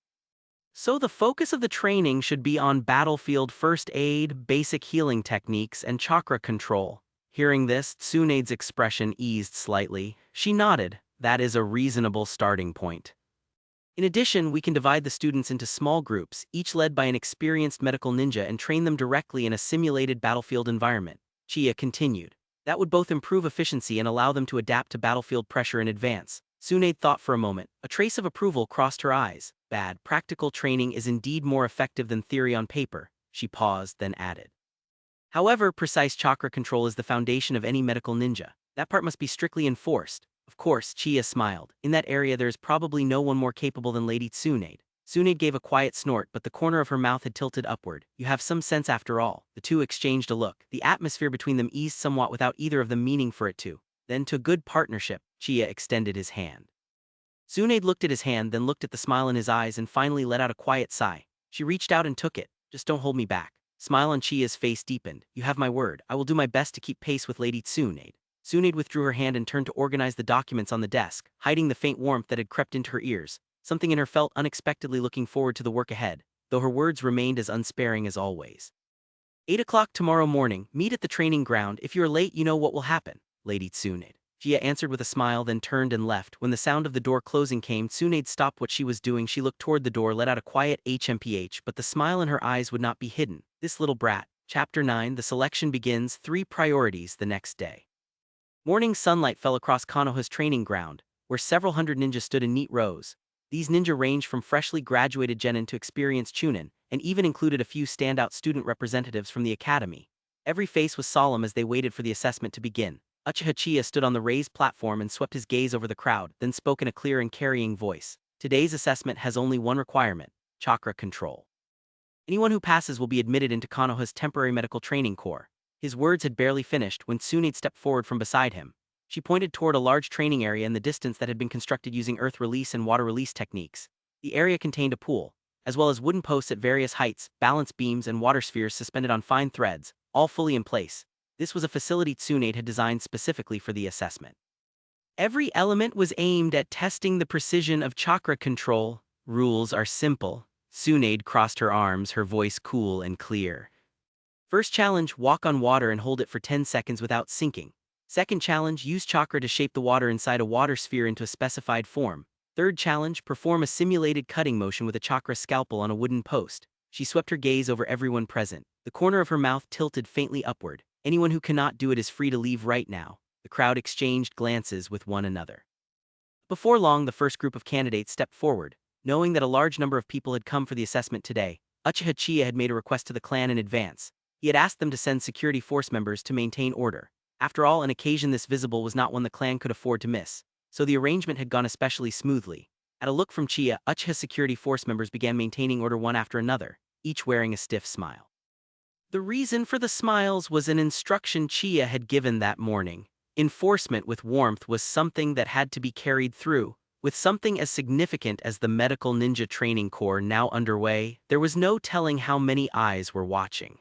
So the focus of the training should be on battlefield first aid, basic healing techniques, and chakra control. Hearing this, Tsunade's expression eased slightly. She nodded. That is a reasonable starting point. In addition, we can divide the students into small groups, each led by an experienced medical ninja, and train them directly in a simulated battlefield environment. Chiya continued. That would both improve efficiency and allow them to adapt to battlefield pressure in advance. Tsunade thought for a moment. A trace of approval crossed her eyes. Bad. Practical training is indeed more effective than theory on paper. She paused, then added. However, precise chakra control is the foundation of any medical ninja. That part must be strictly enforced. Of course, Chiya smiled. In that area there is probably no one more capable than Lady Tsunade. Tsunade gave a quiet snort, but the corner of her mouth had tilted upward. You have some sense after all. The two exchanged a look. The atmosphere between them eased somewhat without either of them meaning for it to. Then to good partnership, Chiya extended his hand. Tsunade looked at his hand, then looked at the smile in his eyes and finally let out a quiet sigh. She reached out and took it. Just don't hold me back. Smile on Chiya's face deepened. You have my word. I will do my best to keep pace with Lady Tsunade. Tsunade withdrew her hand and turned to organize the documents on the desk, hiding the faint warmth that had crept into her ears. Something in her felt unexpectedly looking forward to the work ahead, though her words remained as unsparing as always. 8 o'clock tomorrow morning, meet at the training ground. If you're late, you know what will happen, Lady Tsunade. Chiya answered with a smile, then turned and left. When the sound of the door closing came, Tsunade stopped what she was doing. She looked toward the door, let out a quiet HMPH, but the smile in her eyes would not be hidden. This little brat. Chapter 9. The selection begins. 3 priorities the next day. Morning sunlight fell across Konoha's training ground, where several hundred ninjas stood in neat rows. These ninja ranged from freshly graduated genin to experienced chunin, and even included a few standout student representatives from the academy. Every face was solemn as they waited for the assessment to begin. Uchiha Chiya stood on the raised platform and swept his gaze over the crowd, then spoke in a clear and carrying voice. Today's assessment has only one requirement: chakra control. Anyone who passes will be admitted into Konoha's temporary medical training corps. His words had barely finished when Tsunade stepped forward from beside him. She pointed toward a large training area in the distance that had been constructed using earth release and water release techniques. The area contained a pool, as well as wooden posts at various heights, balance beams and water spheres suspended on fine threads, all fully in place. This was a facility Tsunade had designed specifically for the assessment. Every element was aimed at testing the precision of chakra control. Rules are simple. Tsunade crossed her arms, her voice cool and clear. First challenge, walk on water and hold it for 10 seconds without sinking. Second challenge, use chakra to shape the water inside a water sphere into a specified form. Third challenge, perform a simulated cutting motion with a chakra scalpel on a wooden post. She swept her gaze over everyone present. The corner of her mouth tilted faintly upward. Anyone who cannot do it is free to leave right now. The crowd exchanged glances with one another. Before long, the first group of candidates stepped forward. Knowing that a large number of people had come for the assessment today, Uchiha Chiya had made a request to the clan in advance. He had asked them to send security force members to maintain order. After all, an occasion this visible was not one the clan could afford to miss, so the arrangement had gone especially smoothly. At a look from Chiya, Uchiha security force members began maintaining order one after another, each wearing a stiff smile. The reason for the smiles was an instruction Chiya had given that morning. Enforcement with warmth was something that had to be carried through. With something as significant as the medical ninja training corps now underway, there was no telling how many eyes were watching.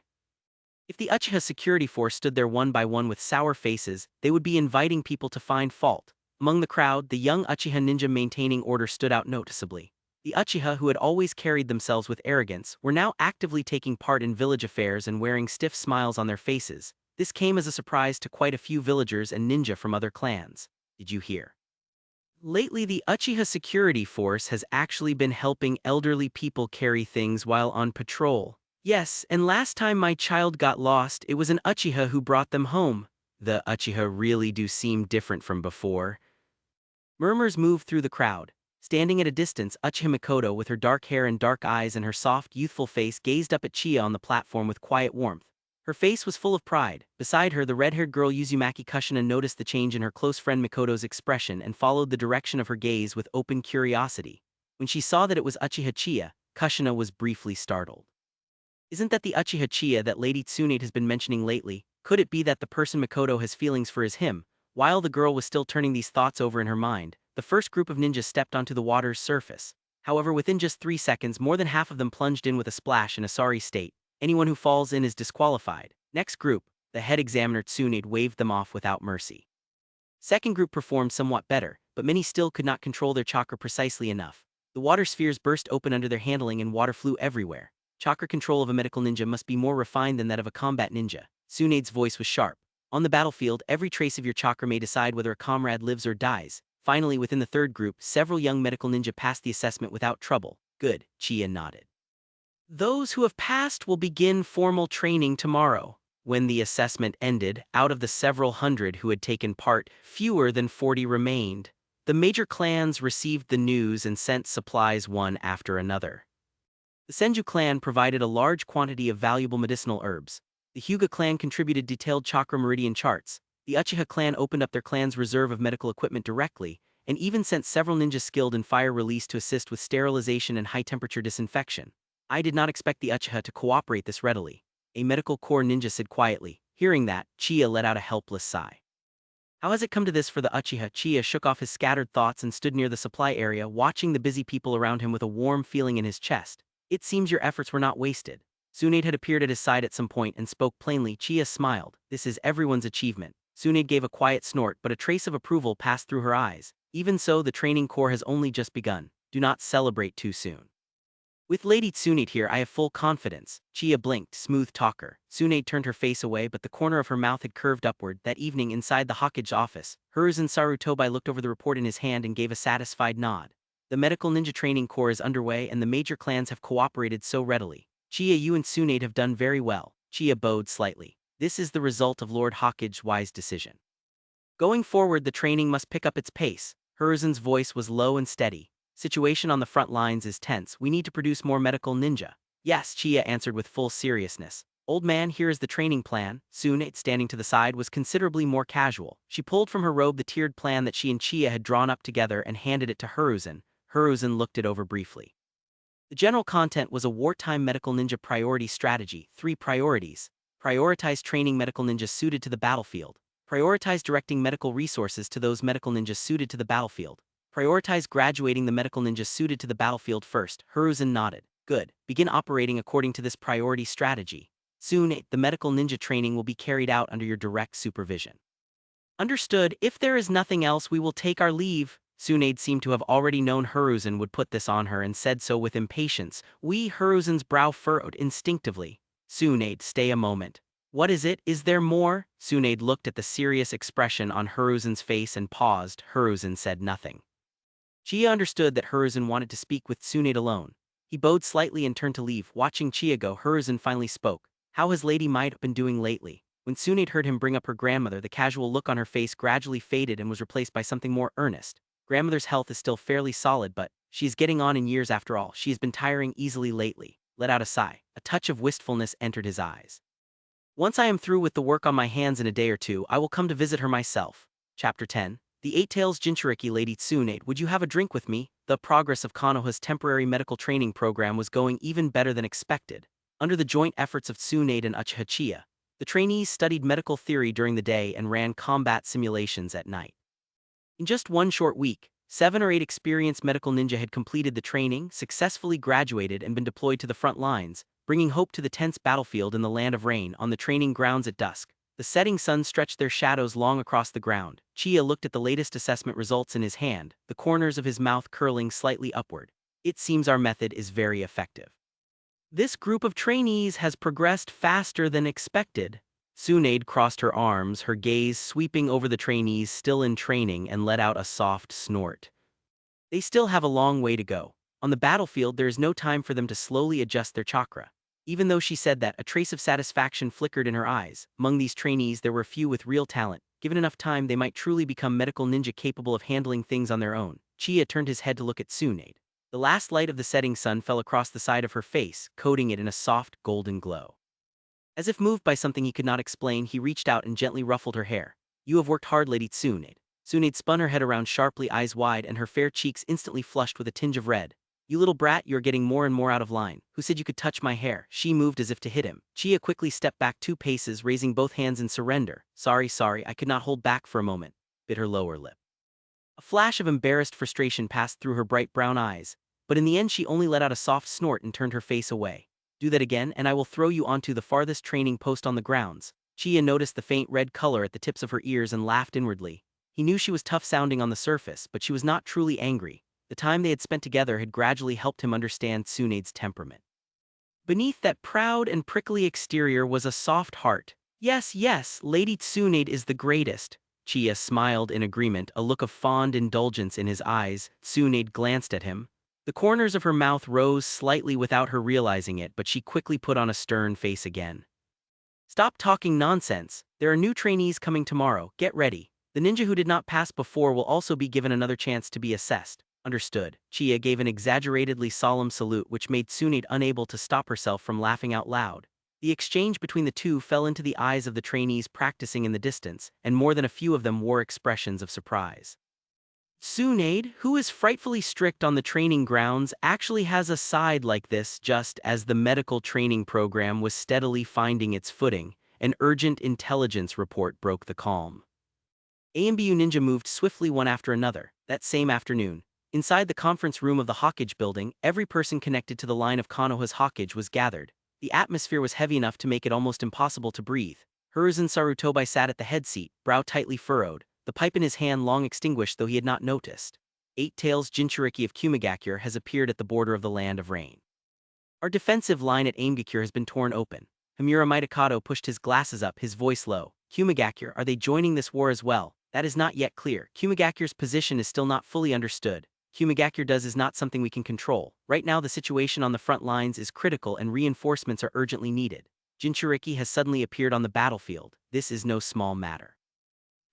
If the Uchiha security force stood there one by one with sour faces, they would be inviting people to find fault. Among the crowd, the young Uchiha ninja maintaining order stood out noticeably. The Uchiha, who had always carried themselves with arrogance, were now actively taking part in village affairs and wearing stiff smiles on their faces. This came as a surprise to quite a few villagers and ninja from other clans. Did you hear? Lately, the Uchiha security force has actually been helping elderly people carry things while on patrol. Yes, and last time my child got lost, it was an Uchiha who brought them home. The Uchiha really do seem different from before. Murmurs moved through the crowd. Standing at a distance, Uchiha Mikoto, with her dark hair and dark eyes and her soft, youthful face, gazed up at Chiya on the platform with quiet warmth. Her face was full of pride. Beside her, the red-haired girl Uzumaki Kushina noticed the change in her close friend Mikoto's expression and followed the direction of her gaze with open curiosity. When she saw that it was Uchiha Chiya, Kushina was briefly startled. Isn't that the Uchiha Chiya that Lady Tsunade has been mentioning lately? Could it be that the person Mikoto has feelings for is him? While the girl was still turning these thoughts over in her mind, the first group of ninjas stepped onto the water's surface. However, within just 3 seconds, more than half of them plunged in with a splash in a sorry state. Anyone who falls in is disqualified. Next group, the head examiner Tsunade waved them off without mercy. Second group performed somewhat better, but many still could not control their chakra precisely enough. The water spheres burst open under their handling and water flew everywhere. Chakra control of a medical ninja must be more refined than that of a combat ninja. Tsunade's voice was sharp. On the battlefield, every trace of your chakra may decide whether a comrade lives or dies. Finally, within the third group, several young medical ninja passed the assessment without trouble. Good, Chiya nodded. Those who have passed will begin formal training tomorrow. When the assessment ended, out of the several hundred who had taken part, fewer than 40 remained. The major clans received the news and sent supplies one after another. The Senju clan provided a large quantity of valuable medicinal herbs. The Hyuga clan contributed detailed chakra meridian charts. The Uchiha clan opened up their clan's reserve of medical equipment directly, and even sent several ninjas skilled in fire release to assist with sterilization and high-temperature disinfection. I did not expect the Uchiha to cooperate this readily, a medical corps ninja said quietly. Hearing that, Chiya let out a helpless sigh. How has it come to this for the Uchiha? Chiya shook off his scattered thoughts and stood near the supply area, watching the busy people around him with a warm feeling in his chest. It seems your efforts were not wasted. Tsunade had appeared at his side at some point and spoke plainly. Chiya smiled. This is everyone's achievement. Tsunade gave a quiet snort, but a trace of approval passed through her eyes. Even so, the training corps has only just begun. Do not celebrate too soon. With Lady Tsunade here, I have full confidence. Chiya blinked, smooth talker. Tsunade turned her face away, but the corner of her mouth had curved upward. That evening, inside the Hokage office, Hiruzen Sarutobi looked over the report in his hand and gave a satisfied nod. The medical ninja training corps is underway and the major clans have cooperated so readily. Chiya, you and Tsunade have done very well. Chiya bowed slightly. This is the result of Lord Hokage's wise decision. Going forward, the training must pick up its pace. Hiruzen's voice was low and steady. Situation on the front lines is tense. We need to produce more medical ninja. Yes, Chiya answered with full seriousness. Old man, here is the training plan. Tsunade, standing to the side, was considerably more casual. She pulled from her robe the tiered plan that she and Chiya had drawn up together and handed it to Hiruzen. Hiruzen looked it over briefly. The general content was a wartime medical ninja priority strategy. 3 priorities. Prioritize training medical ninjas suited to the battlefield. Prioritize directing medical resources to those medical ninjas suited to the battlefield. Prioritize graduating the medical ninjas suited to the battlefield first. Hiruzen nodded. Good. Begin operating according to this priority strategy. Soon, the medical ninja training will be carried out under your direct supervision. Understood. If there is nothing else, we will take our leave. Tsunade seemed to have already known Hiruzen would put this on her and said so with impatience. Hiruzen's brow furrowed instinctively. Tsunade, stay a moment. What is it? Is there more? Tsunade looked at the serious expression on Hiruzen's face and paused. Hiruzen said nothing. Chiya understood that Hiruzen wanted to speak with Tsunade alone. He bowed slightly and turned to leave. Watching Chiya go, Hiruzen finally spoke. How has Lady Might been doing lately? When Tsunade heard him bring up her grandmother, the casual look on her face gradually faded and was replaced by something more earnest. Grandmother's health is still fairly solid, but she is getting on in years after all. She has been tiring easily lately. Let out a sigh. A touch of wistfulness entered his eyes. Once I am through with the work on my hands in a day or two, I will come to visit her myself. Chapter 10. The Eight Tails Jinchuriki Lady Tsunade, would you have a drink with me? The progress of Konoha's temporary medical training program was going even better than expected. Under the joint efforts of Tsunade and Uchiha Chiya, the trainees studied medical theory during the day and ran combat simulations at night. In just one short week, 7 or 8 experienced medical ninja had completed the training, successfully graduated and been deployed to the front lines, bringing hope to the tense battlefield in the land of rain. On the training grounds at dusk, the setting sun stretched their shadows long across the ground. Chiya looked at the latest assessment results in his hand, the corners of his mouth curling slightly upward. It seems our method is very effective. This group of trainees has progressed faster than expected. Tsunade crossed her arms, her gaze sweeping over the trainees still in training, and let out a soft snort. They still have a long way to go. On the battlefield, there is no time for them to slowly adjust their chakra. Even though she said that, a trace of satisfaction flickered in her eyes. Among these trainees, there were few with real talent. Given enough time, they might truly become medical ninja capable of handling things on their own. Chiya turned his head to look at Tsunade. The last light of the setting sun fell across the side of her face, coating it in a soft, golden glow. As if moved by something he could not explain, he reached out and gently ruffled her hair. You have worked hard, Lady Tsunade. Tsunade spun her head around sharply, eyes wide, and her fair cheeks instantly flushed with a tinge of red. You little brat, you're getting more and more out of line. Who said you could touch my hair? She moved as if to hit him. Chiya quickly stepped back 2 paces, raising both hands in surrender. Sorry, I could not hold back for a moment. Bit her lower lip. A flash of embarrassed frustration passed through her bright brown eyes, but in the end she only let out a soft snort and turned her face away. Do that again, and I will throw you onto the farthest training post on the grounds. Chiya noticed the faint red color at the tips of her ears and laughed inwardly. He knew she was tough-sounding on the surface, but she was not truly angry. The time they had spent together had gradually helped him understand Tsunade's temperament. Beneath that proud and prickly exterior was a soft heart. Yes, Lady Tsunade is the greatest. Chiya smiled in agreement, a look of fond indulgence in his eyes. Tsunade glanced at him. The corners of her mouth rose slightly without her realizing it, but she quickly put on a stern face again. Stop talking nonsense. There are new trainees coming tomorrow. Get ready. The ninja who did not pass before will also be given another chance to be assessed. Understood. Chiya gave an exaggeratedly solemn salute which made Tsunade unable to stop herself from laughing out loud. The exchange between the two fell into the eyes of the trainees practicing in the distance, and more than a few of them wore expressions of surprise. Tsunade, who is frightfully strict on the training grounds, actually has a side like this. Just as the medical training program was steadily finding its footing, an urgent intelligence report broke the calm. AMBU ninja moved swiftly one after another. That same afternoon, inside the conference room of the Hokage building, every person connected to the line of Konoha's Hokage was gathered. The atmosphere was heavy enough to make it almost impossible to breathe. Hiruzen Sarutobi sat at the head seat, brow tightly furrowed, the pipe in his hand long extinguished though he had not noticed. Eight Tails Jinchuriki of Kumigakure has appeared at the border of the land of rain. Our defensive line at Aimgakure has been torn open. Himura Mitokado pushed his glasses up, his voice low. Kumigakure, are they joining this war as well? That is not yet clear. Kumigakure's position is still not fully understood. Kumigakure does is not something we can control. Right now the situation on the front lines is critical and reinforcements are urgently needed. Jinchuriki has suddenly appeared on the battlefield. This is no small matter.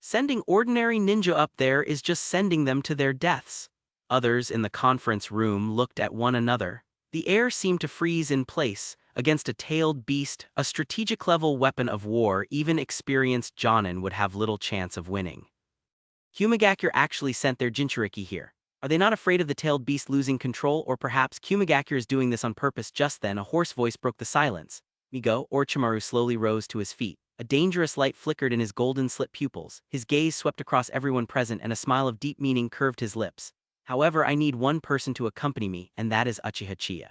Sending ordinary ninja up there is just sending them to their deaths. Others in the conference room looked at one another. The air seemed to freeze in place. Against a tailed beast, a strategic-level weapon of war, even experienced Jonin would have little chance of winning. Kumigakure actually sent their Jinchuriki here. Are they not afraid of the tailed beast losing control, or perhaps Kumigakure is doing this on purpose? Just then a hoarse voice broke the silence. Migo, Orochimaru slowly rose to his feet. A dangerous light flickered in his golden-slit pupils. His gaze swept across everyone present and a smile of deep meaning curved his lips. However, I need one person to accompany me, and that is Uchiha Chiya.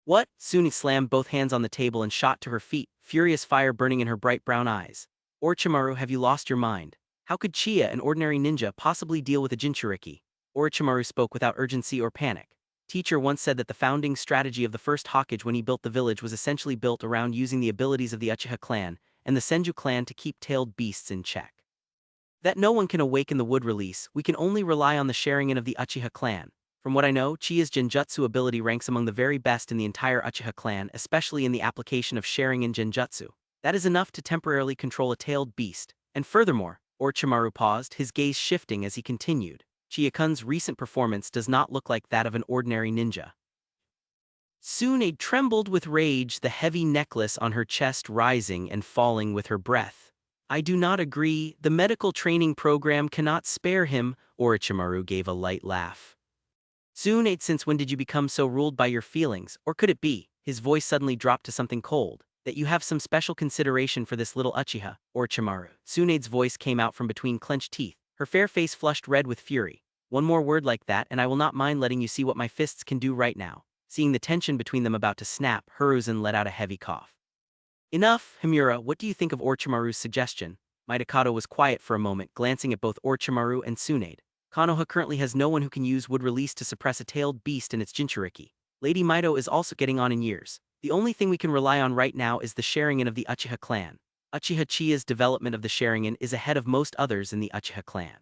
What? Tsunade slammed both hands on the table and shot to her feet, furious fire burning in her bright brown eyes. Orochimaru, have you lost your mind? How could Chiya, an ordinary ninja, possibly deal with a Jinchuriki? Orochimaru spoke without urgency or panic. Teacher once said that the founding strategy of the first Hokage when he built the village was essentially built around using the abilities of the Uchiha clan and the Senju clan to keep tailed beasts in check. That no one can awaken the wood release, we can only rely on the Sharingan of the Uchiha clan. From what I know, Chiya's Genjutsu ability ranks among the very best in the entire Uchiha clan, especially in the application of Sharingan Genjutsu. That is enough to temporarily control a tailed beast, and furthermore, Orochimaru paused, his gaze shifting as he continued. Chiya-kun's recent performance does not look like that of an ordinary ninja. Tsunade trembled with rage, the heavy necklace on her chest rising and falling with her breath. I do not agree, the medical training program cannot spare him, Orochimaru gave a light laugh. Tsunade, since when did you become so ruled by your feelings, or could it be, his voice suddenly dropped to something cold, that you have some special consideration for this little Uchiha, Orochimaru? Tsunade's voice came out from between clenched teeth, her fair face flushed red with fury. One more word like that and I will not mind letting you see what my fists can do right now. Seeing the tension between them about to snap, Hiruzen let out a heavy cough. Enough, Himura, what do you think of Orochimaru's suggestion? Mitokado was quiet for a moment, glancing at both Orochimaru and Tsunade. Konoha currently has no one who can use wood release to suppress a tailed beast in its Jinchuriki. Lady Mito is also getting on in years. The only thing we can rely on right now is the Sharingan of the Uchiha clan. Uchiha Chiya's development of the Sharingan is ahead of most others in the Uchiha clan.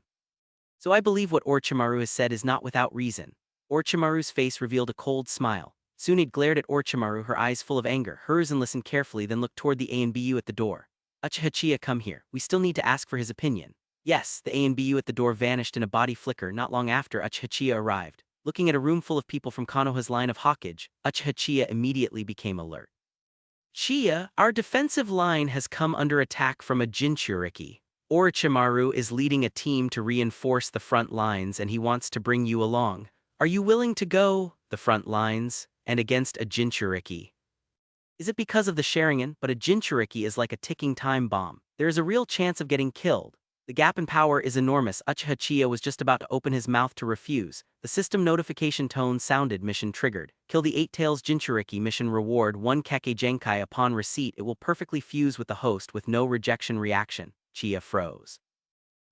So I believe what Orochimaru has said is not without reason. Orochimaru's face revealed a cold smile. Tsunade glared at Orochimaru, her eyes full of anger. Hiruzen listened carefully, then looked toward the ANBU at the door. Uchiha Chiya, come here. We still need to ask for his opinion. Yes, the ANBU at the door vanished in a body flicker not long after Uchiha Chiya arrived. Looking at a room full of people from Konoha's line of Hokage, Uchiha Chiya immediately became alert. Chiya, our defensive line has come under attack from a Jinchuriki. Orochimaru is leading a team to reinforce the front lines and he wants to bring you along. Are you willing to go, the front lines, and against a Jinchuriki? Is it because of the Sharingan? But a Jinchuriki is like a ticking time bomb. There is a real chance of getting killed. The gap in power is enormous. Uchiha Chiya was just about to open his mouth to refuse. The system notification tone sounded. Mission triggered. Kill the 8 Tails Jinchuriki. Mission reward 1 Keke Genkai. Upon receipt it will perfectly fuse with the host with no rejection reaction. Chiya froze.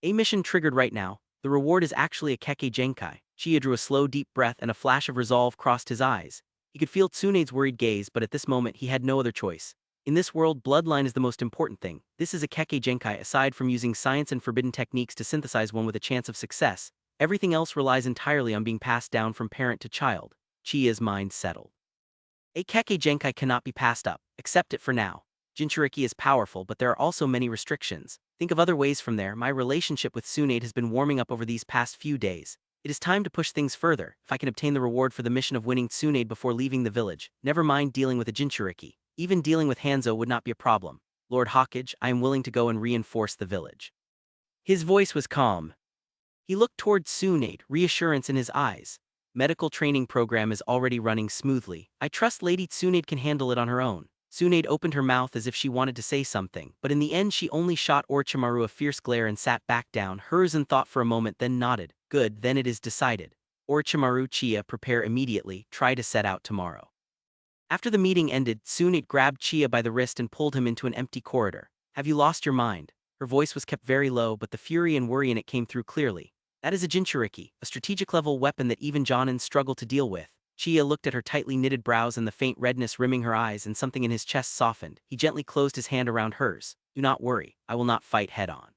A mission triggered right now. The reward is actually a Keke Genkai. Chiya drew a slow deep breath and a flash of resolve crossed his eyes. He could feel Tsunade's worried gaze, but at this moment he had no other choice. In this world, bloodline is the most important thing. This is a Keke Genkai. Aside from using science and forbidden techniques to synthesize one with a chance of success, everything else relies entirely on being passed down from parent to child. Chiya's mind settled. A Keke Genkai cannot be passed up. Accept it for now. Jinchuriki is powerful, but there are also many restrictions. Think of other ways from there. My relationship with Tsunade has been warming up over these past few days. It is time to push things further. If I can obtain the reward for the mission of winning Tsunade before leaving the village, never mind dealing with a Jinchuriki. Even dealing with Hanzo would not be a problem. Lord Hokage, I am willing to go and reinforce the village. His voice was calm. He looked toward Tsunade, reassurance in his eyes. Medical training program is already running smoothly. I trust Lady Tsunade can handle it on her own. Tsunade opened her mouth as if she wanted to say something, but in the end she only shot Orochimaru a fierce glare and sat back down. Hiruzen thought for a moment, then nodded. Good, then it is decided. Orochimaru, Chiya, prepare immediately, try to set out tomorrow. After the meeting ended, Tsunade grabbed Chiya by the wrist and pulled him into an empty corridor. Have you lost your mind? Her voice was kept very low, but the fury and worry in it came through clearly. That is a Jinchuriki, a strategic level weapon that even Jonin struggled to deal with. Chiya looked at her tightly knitted brows and the faint redness rimming her eyes, and something in his chest softened. He gently closed his hand around hers. Do not worry, I will not fight head-on.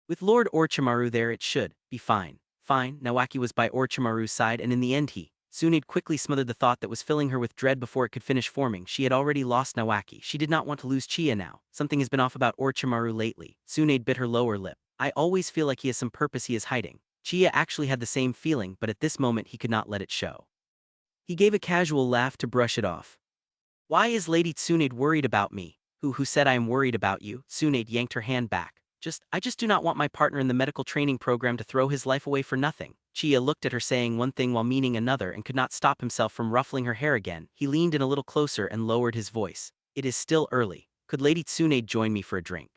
With Lord Orochimaru there it should be fine. Fine. Nawaki was by Orochimaru's side and in the end Tsunade quickly smothered the thought that was filling her with dread before it could finish forming. She had already lost Nawaki. She did not want to lose Chiya now. Something has been off about Orochimaru lately. Tsunade bit her lower lip. I always feel like he has some purpose he is hiding. Chiya actually had the same feeling, but at this moment he could not let it show. He gave a casual laugh to brush it off. Why is Lady Tsunade worried about me? Who said I am worried about you? Tsunade yanked her hand back. I just do not want my partner in the medical training program to throw his life away for nothing. Chiya looked at her saying one thing while meaning another and could not stop himself from ruffling her hair again. He leaned in a little closer and lowered his voice. It is still early. Could Lady Tsunade join me for a drink?